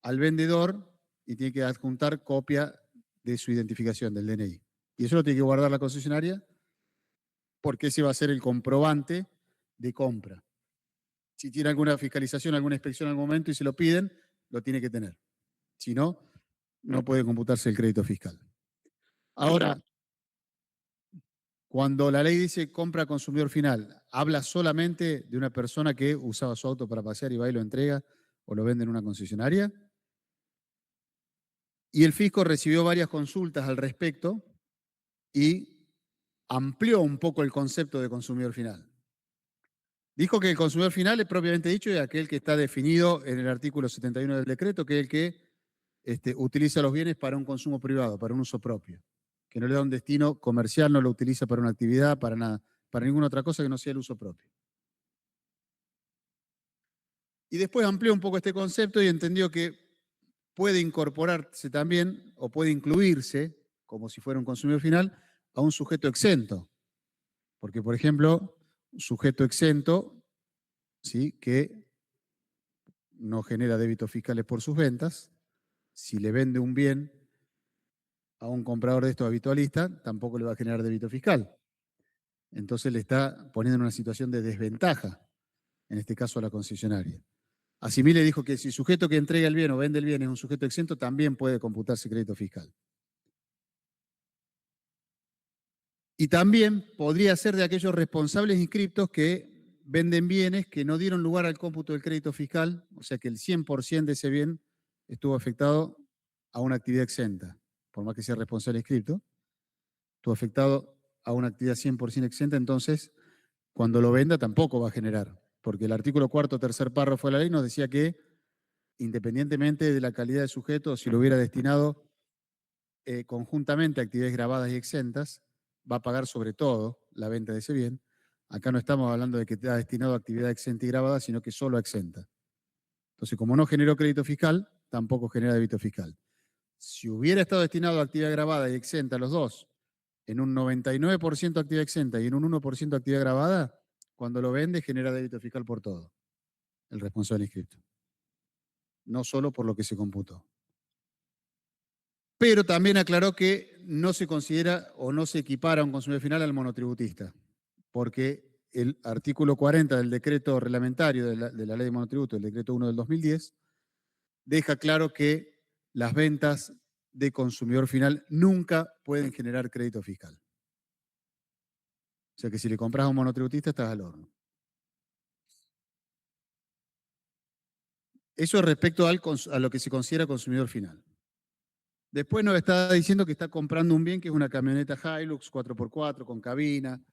[SPEAKER 1] al vendedor y tiene que adjuntar copia de su identificación, del DNI. Y eso lo tiene que guardar la concesionaria porque ese va a ser el comprobante de compra. Si tiene alguna fiscalización, alguna inspección en algún momento y se lo piden, lo tiene que tener. Si no, no puede computarse el crédito fiscal. Ahora, cuando la ley dice compra consumidor final, ¿habla solamente de una persona que usaba su auto para pasear y va y lo entrega o lo vende en una concesionaria? Y el fisco recibió varias consultas al respecto y amplió un poco el concepto de consumidor final. Dijo que el consumidor final es propiamente dicho es aquel que está definido en el artículo 71 del decreto, que es el que utiliza los bienes para un consumo privado, para un uso propio, que no le da un destino comercial, no lo utiliza para una actividad, para nada, para ninguna otra cosa que no sea el uso propio. Y después amplió un poco este concepto y entendió que puede incorporarse también o puede incluirse, como si fuera un consumidor final, a un sujeto exento. Porque, por ejemplo, un sujeto exento, ¿sí?, que no genera débitos fiscales por sus ventas, si le vende un bien a un comprador de estos habitualistas, tampoco le va a generar débito fiscal. Entonces le está poniendo en una situación de desventaja, en este caso a la concesionaria. Asimismo le dijo que si el sujeto que entrega el bien o vende el bien es un sujeto exento, también puede computarse crédito fiscal. Y también podría ser de aquellos responsables inscriptos que venden bienes que no dieron lugar al cómputo del crédito fiscal, o sea que el 100% de ese bien estuvo afectado a una actividad exenta, por más que sea responsable inscripto, estuvo afectado a una actividad 100% exenta, entonces cuando lo venda tampoco va a generar, porque el artículo 4º, tercer párrafo de la ley nos decía que independientemente de la calidad de sujeto, si lo hubiera destinado conjuntamente a actividades grabadas y exentas, va a pagar sobre todo la venta de ese bien. Acá no estamos hablando de que está destinado a actividad exenta y grabada, sino que solo a exenta. Entonces, como no generó crédito fiscal, tampoco genera débito fiscal. Si hubiera estado destinado a actividad grabada y exenta, los dos, en un 99% actividad exenta y en un 1% actividad grabada, cuando lo vende genera débito fiscal por todo, el responsable inscripto. No solo por lo que se computó. Pero también aclaró que no se considera o no se equipara a un consumidor final al monotributista, porque el artículo 40 del decreto reglamentario de la ley de monotributo, el decreto 1 del 2010, deja claro que las ventas de consumidor final nunca pueden generar crédito fiscal. O sea que si le compras a un monotributista estás al horno. Eso es respecto a lo que se considera consumidor final. Después nos está diciendo que está comprando un bien que es una camioneta Hilux 4x4 con cabina,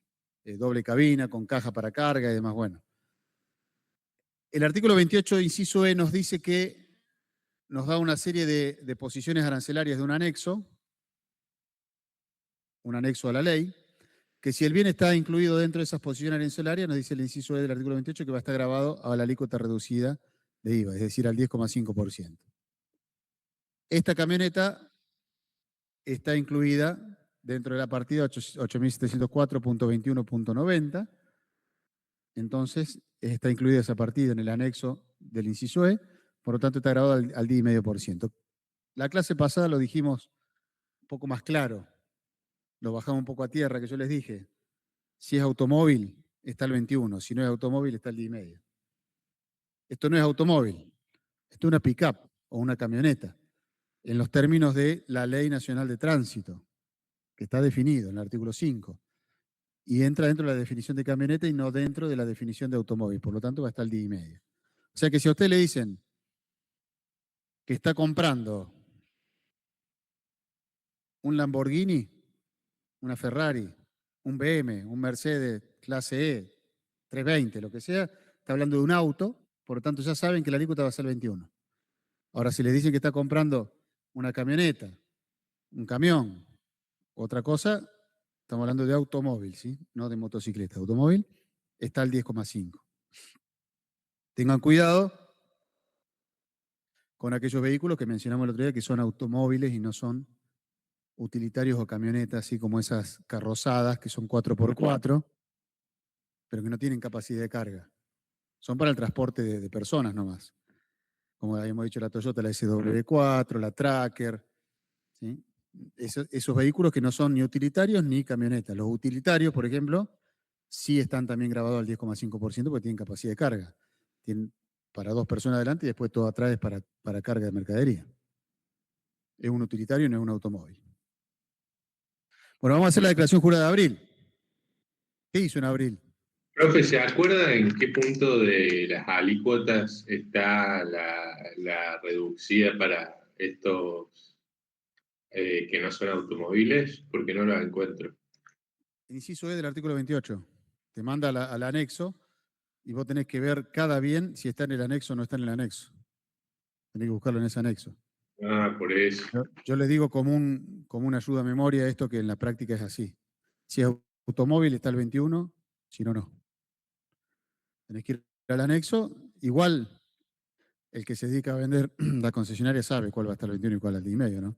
[SPEAKER 1] doble cabina, con caja para carga y demás. Bueno, el artículo 28, inciso E, nos dice que nos da una serie de posiciones arancelarias de un anexo a la ley, que si el bien está incluido dentro de esas posiciones arancelarias, nos dice el inciso E del artículo 28 que va a estar grabado a la alícuota reducida de IVA, es decir, al 10,5%. Esta camioneta está incluida dentro de la partida 8.704.21.90. Entonces, está incluida esa partida en el anexo del inciso E, por lo tanto está grabado al 10,5%. La clase pasada lo dijimos un poco más claro, lo bajamos un poco a tierra, que yo les dije, si es automóvil está el 21, si no es automóvil está el 10,5. Esto no es automóvil, esto es una pick-up o una camioneta, en los términos de la Ley Nacional de Tránsito, que está definido en el artículo 5, y entra dentro de la definición de camioneta y no dentro de la definición de automóvil, por lo tanto va a estar el 10,5. O sea que si a usted le dicen que está comprando un Lamborghini, una Ferrari, un BM, un Mercedes clase E, 320, lo que sea, está hablando de un auto, por lo tanto ya saben que la alícuota va a ser el 21. Ahora, si les dicen que está comprando una camioneta, un camión, otra cosa, estamos hablando de automóvil, ¿sí? No de motocicleta. Automóvil está al 10,5. Tengan cuidado con aquellos vehículos que mencionamos el otro día que son automóviles y no son utilitarios o camionetas, así como esas carrozadas que son 4x4, pero que no tienen capacidad de carga. Son para el transporte de personas nomás. Como habíamos dicho, la Toyota, la SW4, la Tracker, ¿sí? Esos vehículos que no son ni utilitarios ni camionetas. Los utilitarios, por ejemplo, sí están también grabados al 10,5% porque tienen capacidad de carga. Tienen para 2 personas adelante y después todo atrás es para carga de mercadería. Es un utilitario, no es un automóvil. Bueno, vamos a hacer la declaración jurada de abril. ¿Qué hizo en abril?
[SPEAKER 2] Profe, ¿se acuerda en qué punto de las alícuotas está la reducida para estos que no son automóviles? Porque no la encuentro.
[SPEAKER 1] El inciso E del artículo 28. Te manda al anexo y vos tenés que ver cada bien si está en el anexo o no está en el anexo. Tenés que buscarlo en ese anexo.
[SPEAKER 2] Ah, por eso.
[SPEAKER 1] Yo les digo como una ayuda a memoria esto que en la práctica es así. Si es automóvil está el 21, si no, no. Tenés que ir al anexo. Igual el que se dedica a vender la concesionaria sabe cuál va a estar el 21 y cuál el 10,5, ¿no?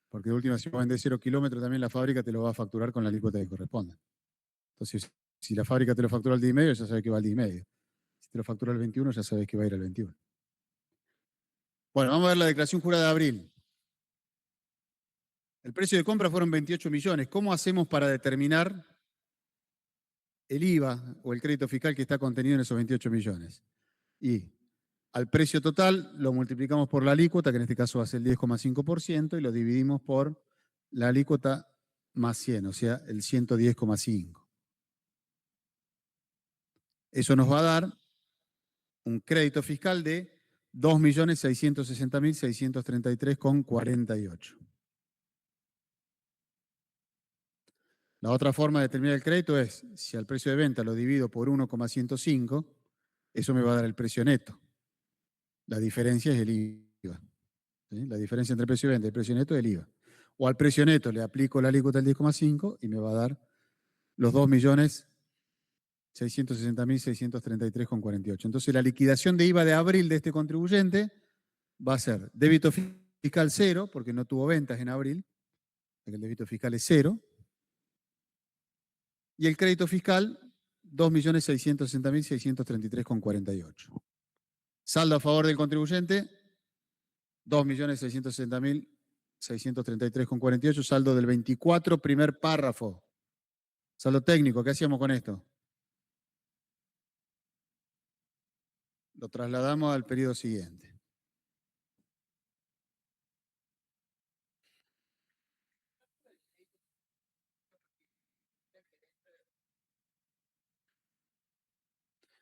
[SPEAKER 1] Porque de última, si vos vendés 0 kilómetros, también la fábrica te lo va a facturar con la alícuota que corresponda. Entonces, si la fábrica te lo factura al 10,5, ya sabes que va al 10,5. Si te lo factura al 21, ya sabes que va a ir al 21. Bueno, vamos a ver la declaración jurada de abril. El precio de compra fueron 28 millones. ¿Cómo hacemos para determinar el IVA o el crédito fiscal que está contenido en esos 28 millones? Y al precio total lo multiplicamos por la alícuota, que en este caso va a ser el 10,5%, y lo dividimos por la alícuota más 100, o sea, el 110,5. Eso nos va a dar un crédito fiscal de 2.660.633,48. La otra forma de determinar el crédito es, si al precio de venta lo divido por 1,105, eso me va a dar el precio neto. La diferencia es el IVA. ¿Sí? La diferencia entre el precio de venta y el precio neto es el IVA. O al precio neto le aplico la alícuota del 10,5 y me va a dar los 2.660.633,48. Entonces la liquidación de IVA de abril de este contribuyente va a ser débito fiscal 0, porque no tuvo ventas en abril, porque el débito fiscal es 0, y el crédito fiscal 2.660.633,48. Saldo a favor del contribuyente 2.660.633,48, saldo del 24, primer párrafo. Saldo técnico, ¿qué hacíamos con esto? Lo trasladamos al periodo siguiente.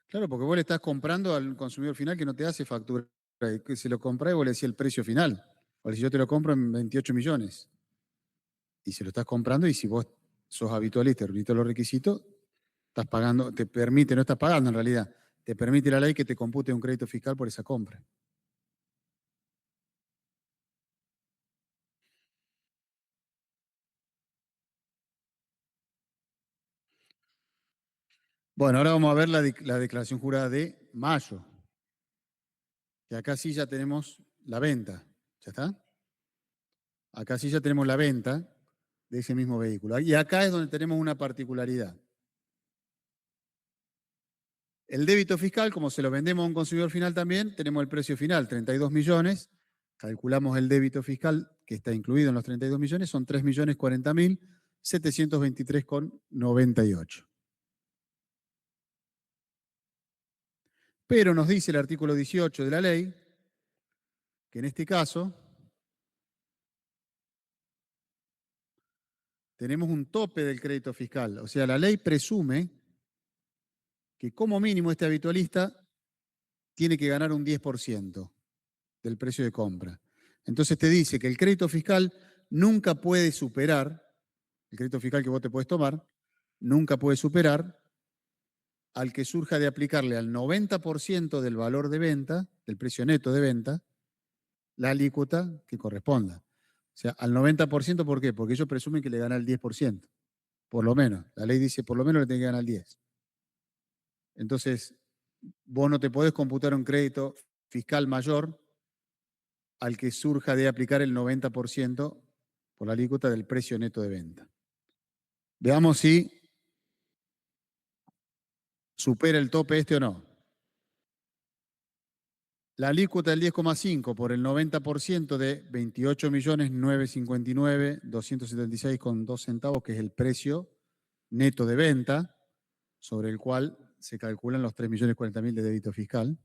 [SPEAKER 1] Claro, porque vos le estás comprando al consumidor final que no te hace factura. Que se lo comprás y vos le decís el precio final. O si yo te lo compro en 28 millones. Y se lo estás comprando y si vos sos habitualista y reuniste los requisitos, estás pagando, te permite, no estás pagando en realidad, te permite la ley que te compute un crédito fiscal por esa compra. Bueno, ahora vamos a ver la declaración jurada de mayo. Que acá sí ya tenemos la venta. ¿Ya está? Acá sí ya tenemos la venta de ese mismo vehículo. Y acá es donde tenemos una particularidad. El débito fiscal, como se lo vendemos a un consumidor final también, tenemos el precio final, 32 millones. Calculamos el débito fiscal que está incluido en los 32 millones, son 3.040.723,98. Pero nos dice el artículo 18 de la ley que en este caso tenemos un tope del crédito fiscal. O sea, la ley presume que como mínimo este habitualista tiene que ganar un 10% del precio de compra. Entonces te dice que el crédito fiscal nunca puede superar, el crédito fiscal que vos te puedes tomar, nunca puede superar al que surja de aplicarle al 90% del valor de venta, del precio neto de venta, la alícuota que corresponda. O sea, al 90%, ¿por qué? Porque ellos presumen que le gana el 10%, por lo menos. La ley dice, por lo menos le tiene que ganar el 10%. Entonces, vos no te podés computar un crédito fiscal mayor al que surja de aplicar el 90% por la alícuota del precio neto de venta. Veamos si supera el tope este o no. La alícuota del 10,5 por el 90% de 28.959.276,2 centavos, que es el precio neto de venta, sobre el cual se calculan los 3.040.000 de débito fiscal.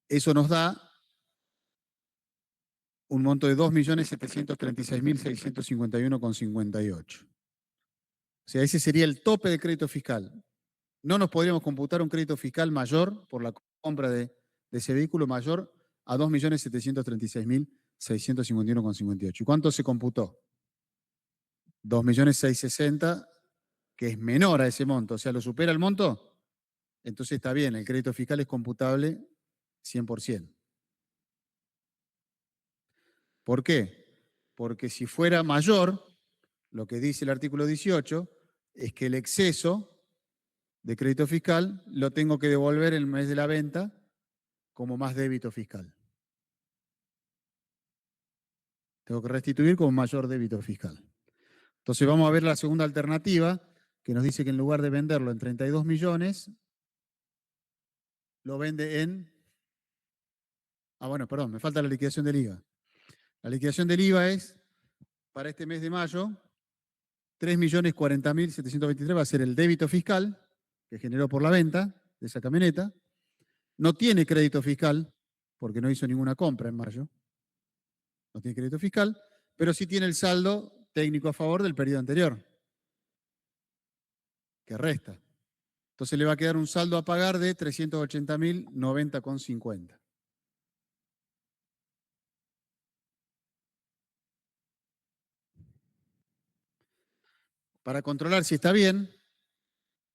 [SPEAKER 1] Eso nos da un monto de 2.736.651,58. O sea, ese sería el tope de crédito fiscal. No nos podríamos computar un crédito fiscal mayor por la compra de ese vehículo mayor a 2.736.651,58. ¿Y cuánto se computó? 2.660.000, que es menor a ese monto. O sea, ¿lo supera el monto? Entonces está bien, el crédito fiscal es computable 100%. ¿Por qué? Porque si fuera mayor, lo que dice el artículo 18 es que el exceso de crédito fiscal lo tengo que devolver el mes de la venta como más débito fiscal. Tengo que restituir como mayor débito fiscal. Entonces vamos a ver la segunda alternativa, que nos dice que en lugar de venderlo en 32 millones, lo vende en... bueno, perdón, me falta la liquidación del IVA. La liquidación del IVA es, para este mes de mayo, 3.040.723 va a ser el débito fiscal que generó por la venta de esa camioneta. No tiene crédito fiscal, porque no hizo ninguna compra en mayo. No tiene crédito fiscal, pero sí tiene el saldo técnico a favor del periodo anterior, que resta. Entonces le va a quedar un saldo a pagar de 380.090,50. Para controlar si está bien,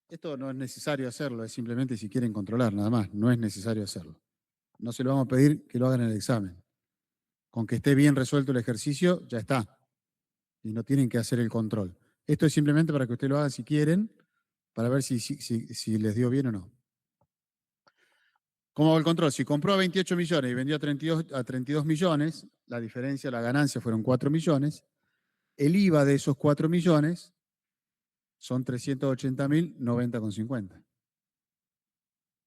[SPEAKER 1] esto no es necesario hacerlo, es simplemente si quieren controlar, nada más, no es necesario hacerlo. No se lo vamos a pedir que lo hagan en el examen. Con que esté bien resuelto el ejercicio, ya está. Y no tienen que hacer el control. Esto es simplemente para que ustedes lo hagan si quieren, para ver si les dio bien o no. ¿Cómo hago el control? Si compró a 28 millones y vendió a 32 millones, la diferencia, la ganancia fueron 4 millones. El IVA de esos 4 millones son 380.090,50.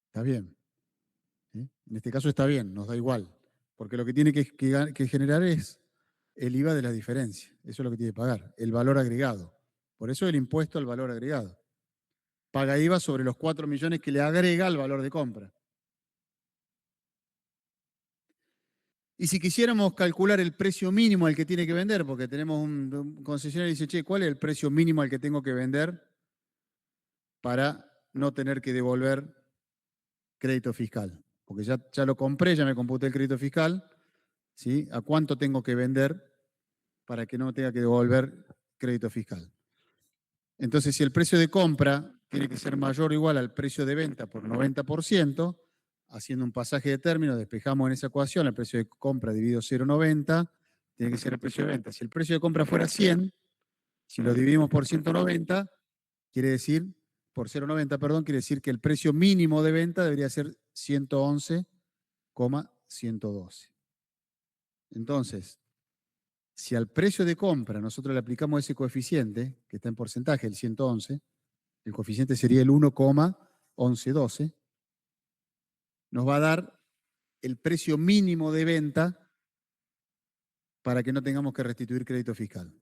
[SPEAKER 1] Está bien. ¿Sí? En este caso está bien, nos da igual. Porque lo que tiene que generar es el IVA de la diferencia. Eso es lo que tiene que pagar, el valor agregado. Por eso el impuesto al valor agregado. Paga IVA sobre los 4 millones que le agrega al valor de compra. Y si quisiéramos calcular el precio mínimo al que tiene que vender, porque tenemos un concesionario que dice, che, ¿cuál es el precio mínimo al que tengo que vender para no tener que devolver crédito fiscal? Porque ya lo compré, ya me computé el crédito fiscal, ¿sí? ¿A cuánto tengo que vender para que no tenga que devolver crédito fiscal? Entonces, si el precio de compra tiene que ser mayor o igual al precio de venta por 90%, haciendo un pasaje de término, despejamos en esa ecuación el precio de compra dividido 0,90, tiene que ser el precio de venta. Si el precio de compra fuera 100, si lo dividimos por 190, quiere decir, por 0,90, perdón, quiere decir que el precio mínimo de venta debería ser 111,112. Entonces, si al precio de compra nosotros le aplicamos ese coeficiente, que está en porcentaje, el 111, el coeficiente sería el 1,1112, nos va a dar el precio mínimo de venta para que no tengamos que restituir crédito fiscal.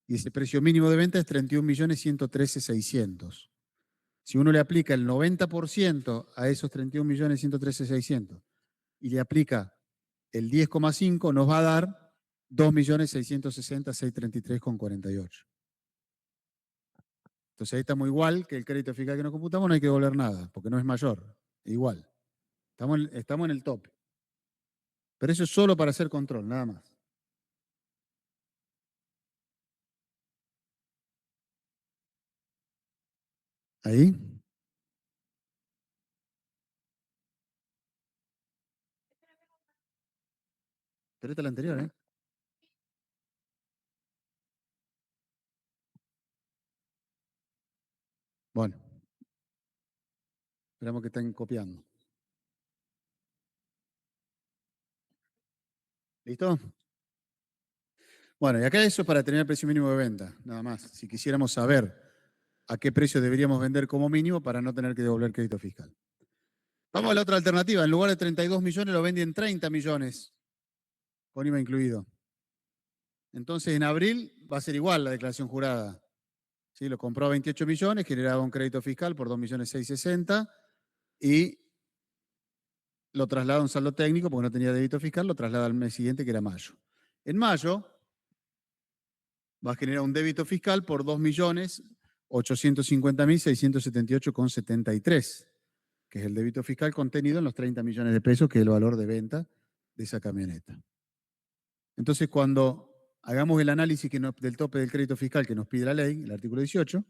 [SPEAKER 1] Y ese precio mínimo de venta es 31.113.600. Si uno le aplica el 90% a esos 31.113.600 y le aplica el 10,5, nos va a dar 2.660.633,48. Entonces ahí estamos igual que el crédito fiscal que nos computamos, no hay que devolver nada, porque no es mayor. Igual. Estamos en el tope. Pero eso es solo para hacer control, nada más. ¿Ahí? Pero esta es la anterior, ¿eh? Bueno. Esperamos que estén copiando. ¿Listo? Bueno, y acá eso es para tener el precio mínimo de venta, nada más. Si quisiéramos saber a qué precio deberíamos vender como mínimo para no tener que devolver crédito fiscal. Vamos a la otra alternativa. En lugar de 32 millones lo vendí en 30 millones, con IVA incluido. Entonces en abril va a ser igual la declaración jurada. ¿Sí? Lo compró a 28 millones, generaba un crédito fiscal por 2.660.000 y lo traslada a un saldo técnico porque no tenía débito fiscal, lo traslada al mes siguiente que era mayo. En mayo va a generar un débito fiscal por 2.850.678,73, que es el débito fiscal contenido en los 30 millones de pesos, que es el valor de venta de esa camioneta. Entonces, cuando hagamos el análisis del tope del crédito fiscal que nos pide la ley, el artículo 18,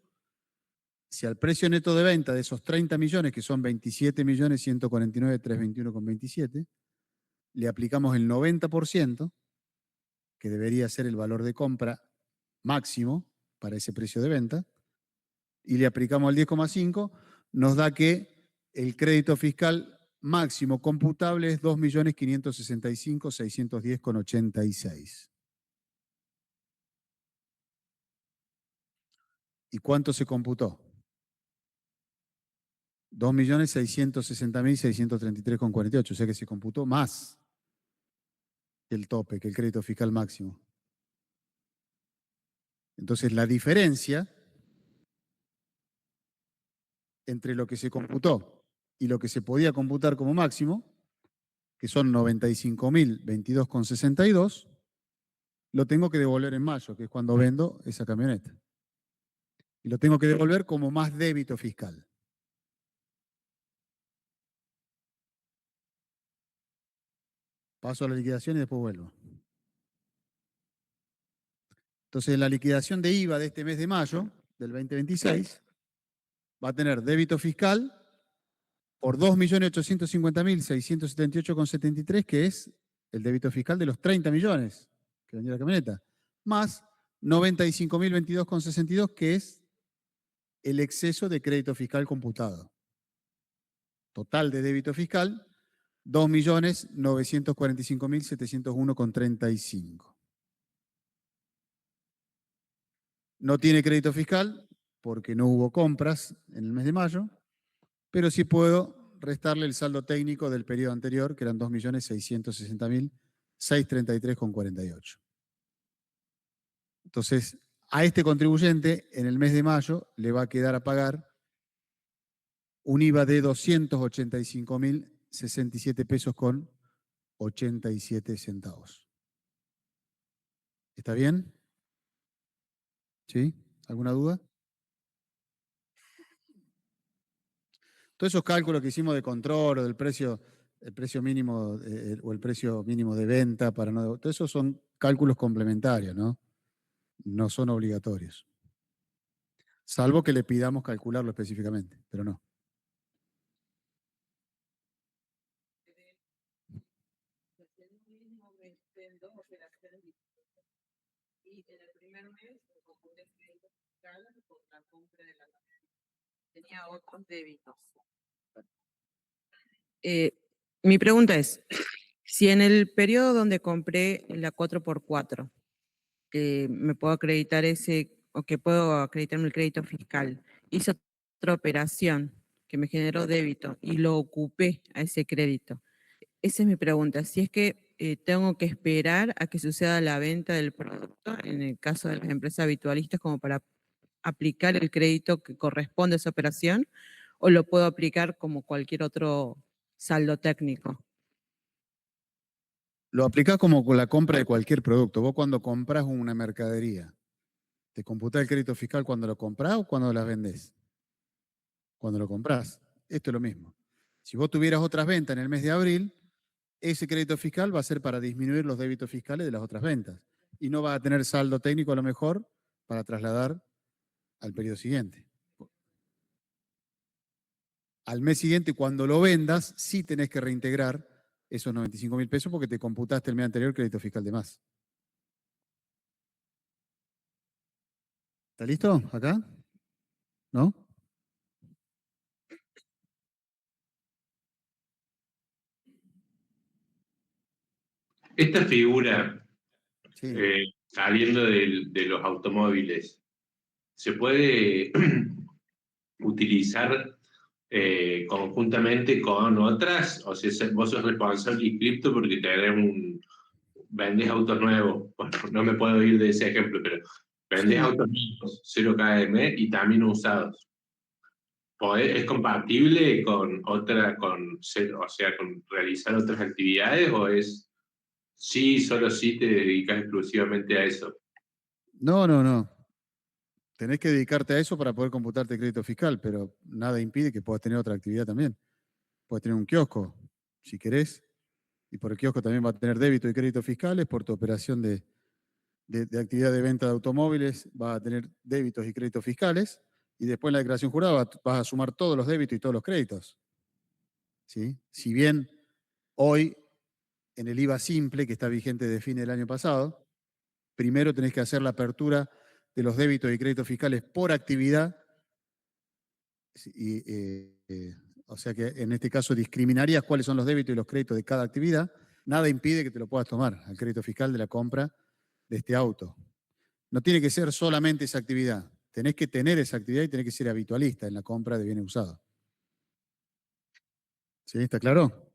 [SPEAKER 1] si al precio neto de venta de esos 30 millones, que son 27.149.321,27, le aplicamos el 90%, que debería ser el valor de compra máximo para ese precio de venta, y le aplicamos el 10,5, nos da que el crédito fiscal máximo computable es 2.565.610,86. ¿Y cuánto se computó? 2.660.633,48, o sea que se computó más que el tope, que el crédito fiscal máximo. Entonces la diferencia entre lo que se computó y lo que se podía computar como máximo, que son 95.022,62, lo tengo que devolver en mayo, que es cuando vendo esa camioneta. Y lo tengo que devolver como más débito fiscal. Paso a la liquidación y después vuelvo. Entonces, la liquidación de IVA de este mes de mayo, del 2026, va a tener débito fiscal por 2.850.678,73, que es el débito fiscal de los 30 millones que vendió la camioneta, más 95.022,62, que es el exceso de crédito fiscal computado. Total de débito fiscal, 2.945.701,35. No tiene crédito fiscal porque no hubo compras en el mes de mayo, pero sí puedo restarle el saldo técnico del periodo anterior, que eran 2.660.633,48. Entonces, a este contribuyente en el mes de mayo le va a quedar a pagar un IVA de 285.067 pesos con 87 centavos. ¿Está bien? ¿Sí? ¿Alguna duda? Todos esos cálculos que hicimos de control o del precio, el precio mínimo o el precio mínimo de venta, todo eso son cálculos complementarios, ¿no? No son obligatorios. Salvo que le pidamos calcularlo específicamente, pero no.
[SPEAKER 3] Y en el primer mes computé crédito fiscal por la compra de la camioneta. Tenía otros débitos. Mi pregunta es, si en el periodo donde compré la 4x4, me puedo acreditar o que puedo acreditarme el crédito fiscal, hice otra operación que me generó débito y lo ocupé a ese crédito. Esa es mi pregunta. Si es que tengo que esperar a que suceda la venta del producto, en el caso de las empresas habitualistas, como para aplicar el crédito que corresponde a esa operación, o lo puedo aplicar como cualquier otro saldo técnico.
[SPEAKER 1] Lo aplicás como con la compra de cualquier producto. Vos cuando compras una mercadería, ¿te computás el crédito fiscal cuando lo comprás o cuando las vendés? Cuando lo comprás. Esto es lo mismo. Si vos tuvieras otras ventas en el mes de abril, ese crédito fiscal va a ser para disminuir los débitos fiscales de las otras ventas. Y no va a tener saldo técnico a lo mejor para trasladar al periodo siguiente. al mes siguiente, cuando lo vendas, sí tenés que reintegrar esos 95.000 pesos porque te computaste el mes anterior crédito fiscal de más. ¿Está listo acá? ¿No?
[SPEAKER 2] Esta figura,
[SPEAKER 1] Sí.
[SPEAKER 2] saliendo de los automóviles, ¿se puede utilizar conjuntamente con otras? O sea, vos sos responsable y cripto porque vendés autos nuevos. Bueno, no me puedo ir de ese ejemplo, pero vendés
[SPEAKER 1] Sí.
[SPEAKER 2] autos nuevos, 0 km y también usados. ¿Es compatible con o sea, con realizar otras actividades o es sí, solo sí te dedicas exclusivamente a eso?
[SPEAKER 1] No, no, no. Tenés que dedicarte a eso para poder computarte crédito fiscal, pero nada impide que puedas tener otra actividad también. Puedes tener un kiosco, si querés, y por el kiosco también va a tener débito y crédito fiscales. Por tu operación de actividad de venta de automóviles va a tener débitos y créditos fiscales. Y después en la declaración jurada vas a sumar todos los débitos y todos los créditos. ¿Sí? Si bien hoy en el IVA simple, que está vigente de fin del año pasado, primero tenés que hacer la apertura de los débitos y créditos fiscales por actividad. Y, o sea que en este caso discriminarías cuáles son los débitos y los créditos de cada actividad. Nada impide que te lo puedas tomar al crédito fiscal de la compra de este auto. No tiene que ser solamente esa actividad. Tenés que tener esa actividad y tenés que ser habitualista en la compra de bienes usados. ¿Sí? ¿Está claro?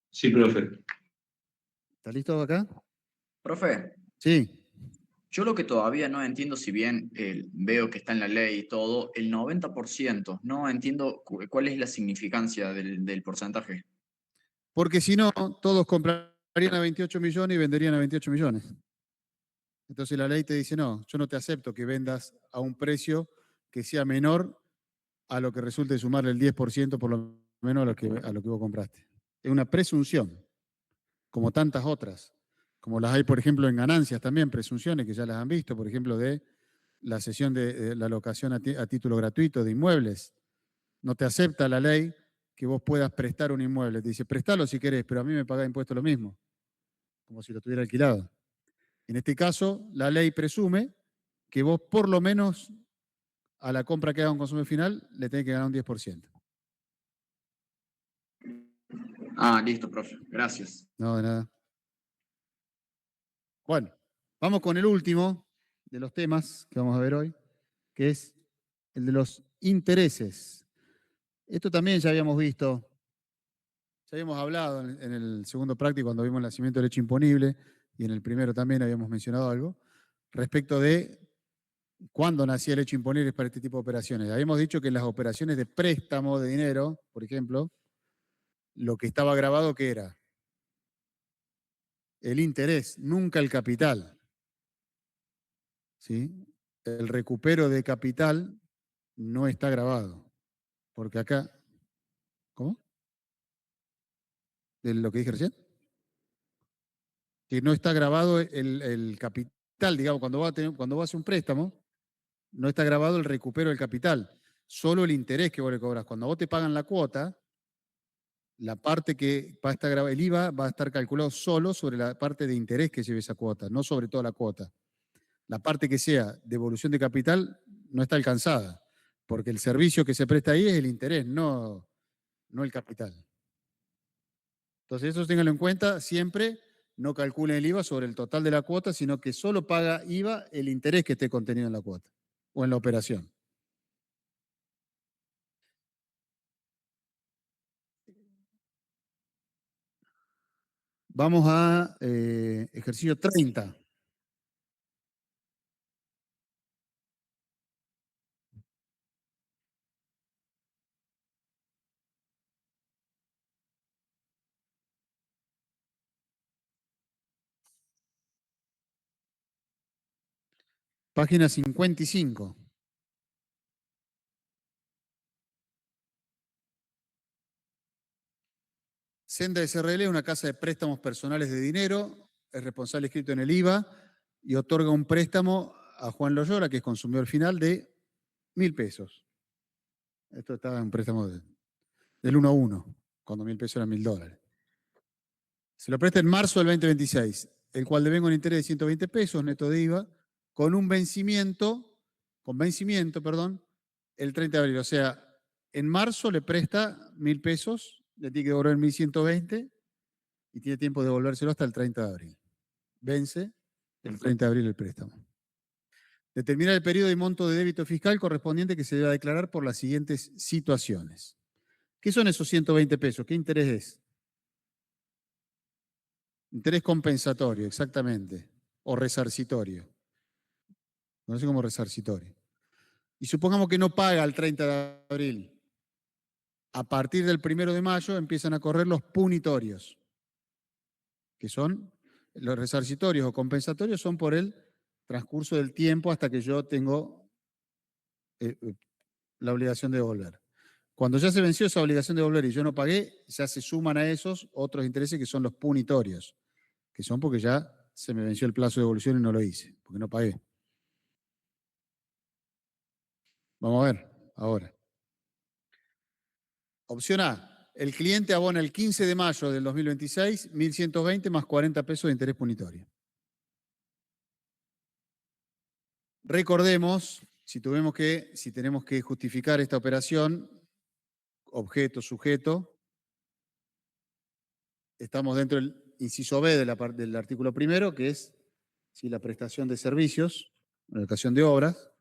[SPEAKER 2] Sí, profe.
[SPEAKER 1] ¿Está listo acá?
[SPEAKER 6] Profe,
[SPEAKER 1] Sí.
[SPEAKER 6] yo lo que todavía no entiendo, si bien veo que está en la ley y todo, el 90%, no entiendo cuál es la significancia del porcentaje.
[SPEAKER 1] Porque si no, todos comprarían a 28 millones y venderían a 28 millones. Entonces la ley te dice, no, yo no te acepto que vendas a un precio que sea menor a lo que resulte sumarle el 10% por lo menos a lo que vos compraste. Es una presunción, como tantas otras, como las hay, por ejemplo, en ganancias también, presunciones que ya las han visto, por ejemplo, de la cesión de la locación a título gratuito de inmuebles. No te acepta la ley que vos puedas prestar un inmueble. Te dice, prestalo si querés, pero a mí me paga impuesto lo mismo, como si lo tuviera alquilado. En este caso, la ley presume que vos por lo menos a la compra que haga un consumidor final le tenés que ganar un 10%.
[SPEAKER 6] Ah, listo, profe. Gracias.
[SPEAKER 1] No, de nada. Bueno, vamos con el último de los temas que vamos a ver hoy, que es el de los intereses. Esto también ya habíamos visto, ya habíamos hablado en el segundo práctico cuando vimos el nacimiento del hecho imponible y en el primero también habíamos mencionado algo respecto de cuándo nacía el hecho imponible para este tipo de operaciones. Habíamos dicho que en las operaciones de préstamo de dinero, por ejemplo, lo que estaba grabado que era el interés, nunca el capital. ¿Sí? El recupero de capital no está grabado. Porque acá, ¿cómo? ¿De lo que dije recién? Que no está grabado el capital, digamos, cuando va a hacer un préstamo, no está grabado el recupero del capital, solo el interés que vos le cobras. Cuando vos te pagan la cuota, la parte que va a estar grabada, el IVA va a estar calculado solo sobre la parte de interés que lleve esa cuota, no sobre toda la cuota. La parte que sea devolución de capital no está alcanzada, porque el servicio que se presta ahí es el interés, no el capital. Entonces, eso ténganlo en cuenta siempre. No calculen el IVA sobre el total de la cuota, sino que solo paga IVA el interés que esté contenido en la cuota o en la operación. Vamos a ejercicio 30. Página 55. Senda SRL es una casa de préstamos personales de dinero, es responsable escrito en el IVA y otorga un préstamo a Juan Loyola, que es consumidor final, de 1.000 pesos. Esto está en un préstamo del 1 a 1, cuando 1.000 pesos eran $1.000. Se lo presta en marzo del 2026, el cual devengo un interés de 120 pesos neto de IVA, con vencimiento, el 30 de abril. O sea, en marzo le presta 1.000 pesos, le tiene que devolver 1.120 y tiene tiempo de devolvérselo hasta el 30 de abril. Vence el 30 de abril el préstamo. Determinar el periodo y monto de débito fiscal correspondiente que se deba declarar por las siguientes situaciones. ¿Qué son esos 120 pesos? ¿Qué interés es? Interés compensatorio, exactamente. O resarcitorio. Conoce como resarcitorio. Y supongamos que no paga el 30 de abril. A partir del 1 de mayo empiezan a correr los punitorios, que son los resarcitorios o compensatorios, son por el transcurso del tiempo hasta que yo tengo la obligación de devolver. Cuando ya se venció esa obligación de devolver y yo no pagué, ya se suman a esos otros intereses que son los punitorios, que son porque ya se me venció el plazo de devolución y no lo hice, porque no pagué. Vamos a ver ahora. Opción A. El cliente abona el 15 de mayo del 2026, 1.120 más 40 pesos de interés punitorio. Recordemos, si tenemos que justificar esta operación, objeto, sujeto, estamos dentro del inciso B del artículo primero, que es la prestación de servicios, la ocasión de obras,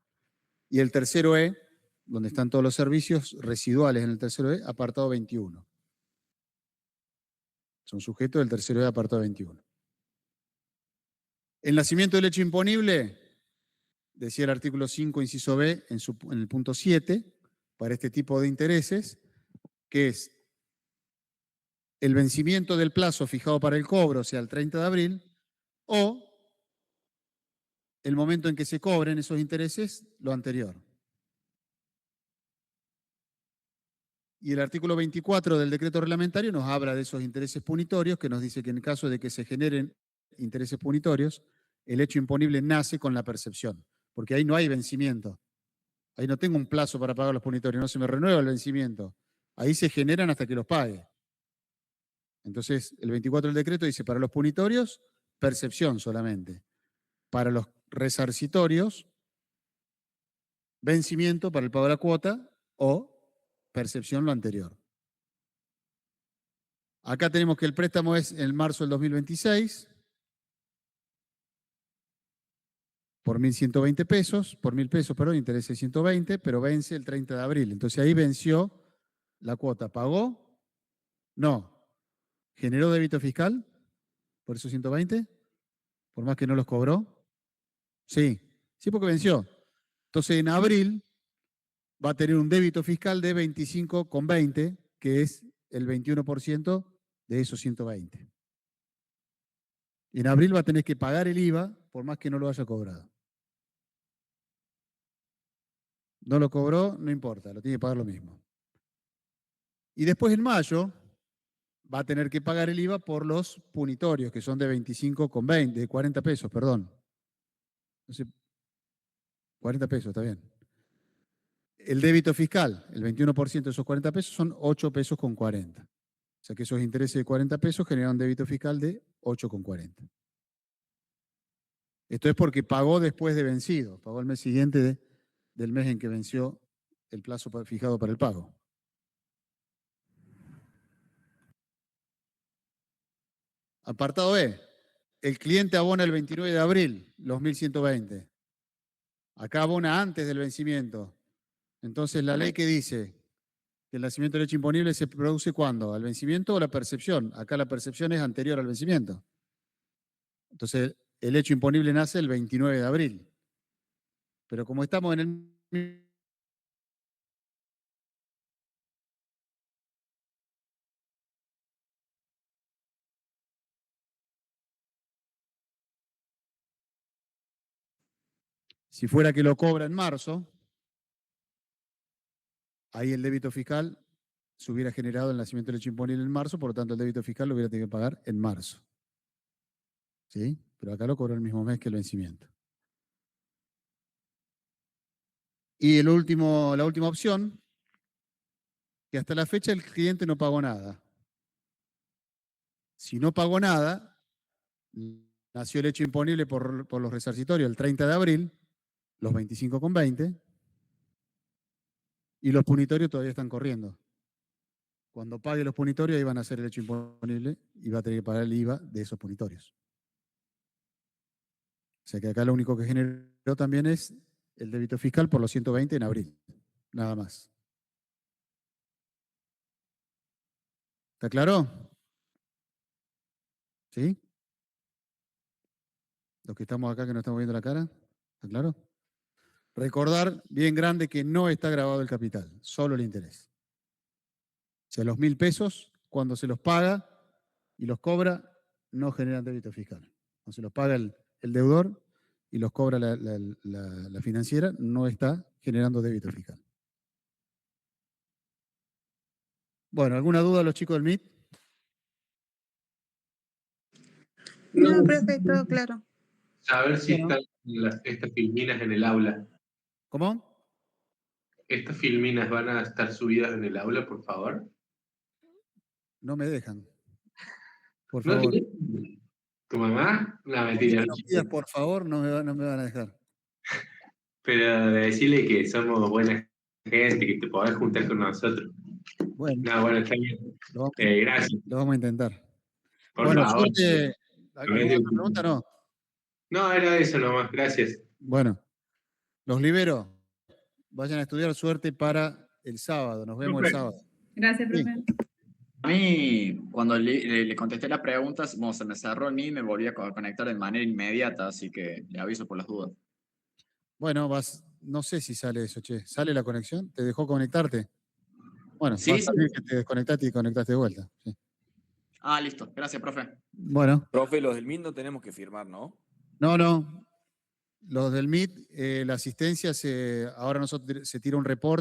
[SPEAKER 1] y el tercero E, donde están todos los servicios residuales en el tercero E, apartado 21. Son sujetos del tercero E, apartado 21. El nacimiento del hecho imponible, decía el artículo 5, inciso B, en el punto 7, para este tipo de intereses, que es el vencimiento del plazo fijado para el cobro, o sea, el 30 de abril, o el momento en que se cobren esos intereses, lo anterior. Y el artículo 24 del decreto reglamentario nos habla de esos intereses punitorios, que nos dice que en caso de que se generen intereses punitorios, el hecho imponible nace con la percepción, porque ahí no hay vencimiento. Ahí no tengo un plazo para pagar los punitorios, no se me renueva el vencimiento. Ahí se generan hasta que los pague. Entonces, el 24 del decreto dice, para los punitorios, percepción solamente. Para los resarcitorios, vencimiento para el pago de la cuota o percepción lo anterior. Acá tenemos que el préstamo es en marzo del 2026 por 1.120 pesos, por 1.000 pesos, perdón, interés de 120, pero vence el 30 de abril. Entonces ahí venció la cuota. ¿Pagó? No. ¿Generó débito fiscal por esos 120? Por más que no los cobró. Sí, sí porque venció. Entonces en abril va a tener un débito fiscal de 25,20, que es el 21% de esos 120. En abril va a tener que pagar el IVA por más que no lo haya cobrado. No lo cobró, no importa, lo tiene que pagar lo mismo. Y después en mayo va a tener que pagar el IVA por los punitorios, que son de 25,20, de 40 pesos, perdón. Entonces, 40 pesos, está bien. El débito fiscal, el 21% de esos 40 pesos son 8 pesos con 40. O sea que esos intereses de 40 pesos generan un débito fiscal de 8,40. Esto es porque pagó después de vencido, pagó el mes siguiente del mes en que venció el plazo fijado para el pago. Apartado E. El cliente abona el 29 de abril los 1.120. Acá abona antes del vencimiento. Entonces, la ley que dice que el nacimiento del hecho imponible se produce ¿cuándo? ¿Al vencimiento o la percepción? Acá la percepción es anterior al vencimiento. Entonces, el hecho imponible nace el 29 de abril. Pero como estamos en el... Si fuera que lo cobra en marzo, ahí el débito fiscal se hubiera generado el nacimiento del hecho imponible en marzo, por lo tanto el débito fiscal lo hubiera tenido que pagar en marzo. ¿Sí? Pero acá lo cobró el mismo mes que el vencimiento. Y la última opción que hasta la fecha el cliente no pagó nada. Si no pagó nada, nació el hecho imponible por los resarcitorios el 30 de abril, los 25,20, y los punitorios todavía están corriendo. Cuando pague los punitorios, ahí van a hacer el hecho imponible y va a tener que pagar el IVA de esos punitorios. O sea que acá lo único que generó también es el débito fiscal por los 120 en abril. Nada más. ¿Está claro? ¿Sí? Los que estamos acá que no estamos viendo la cara, ¿está claro? Recordar bien grande que no está grabado el capital, solo el interés. O sea, los 1.000 pesos, cuando se los paga y los cobra, no generan débito fiscal. Cuando se los paga el deudor y los cobra la financiera, no está generando débito fiscal. Bueno, ¿alguna duda los chicos del MIT?
[SPEAKER 7] No, profe, todo claro.
[SPEAKER 2] Saber si
[SPEAKER 1] Bueno.
[SPEAKER 2] están estas filminas en el aula.
[SPEAKER 1] ¿Cómo?
[SPEAKER 2] ¿Estas filminas van a estar subidas en el aula, por favor?
[SPEAKER 1] No me dejan. Por
[SPEAKER 2] ¿No
[SPEAKER 1] favor.
[SPEAKER 2] ¿Tu mamá? No,
[SPEAKER 1] Porque
[SPEAKER 2] mentira.
[SPEAKER 1] me lo pidas, por favor, no me van a dejar.
[SPEAKER 2] Pero decirle que somos buena gente, que te podés juntar con nosotros.
[SPEAKER 1] Bueno,
[SPEAKER 2] No, bueno, está bien. Gracias.
[SPEAKER 1] lo vamos a intentar.
[SPEAKER 2] Por
[SPEAKER 1] Bueno,
[SPEAKER 2] favor.
[SPEAKER 1] suerte. ¿Alguna otra pregunta? No.
[SPEAKER 2] No, era eso nomás. Gracias.
[SPEAKER 1] Bueno, los libero. Vayan a estudiar, suerte para el sábado. Nos vemos el sábado.
[SPEAKER 5] Gracias,
[SPEAKER 1] Sí.
[SPEAKER 5] profe.
[SPEAKER 6] A mí, cuando le contesté las preguntas, bueno, se me cerró el mí y me volví a conectar de manera inmediata, así que le aviso por las dudas.
[SPEAKER 1] Bueno, no sé si sale eso, che. ¿Sale la conexión? ¿Te dejó conectarte? Bueno,
[SPEAKER 6] Sí,
[SPEAKER 1] va a
[SPEAKER 6] sí.
[SPEAKER 1] salir que te desconectaste y conectaste de vuelta. Sí.
[SPEAKER 6] Ah, listo. Gracias, profe.
[SPEAKER 1] Bueno.
[SPEAKER 8] Profe, los del MIT no tenemos que firmar, ¿no?
[SPEAKER 1] No. Los del MIT, la asistencia, ahora se tira un reporte.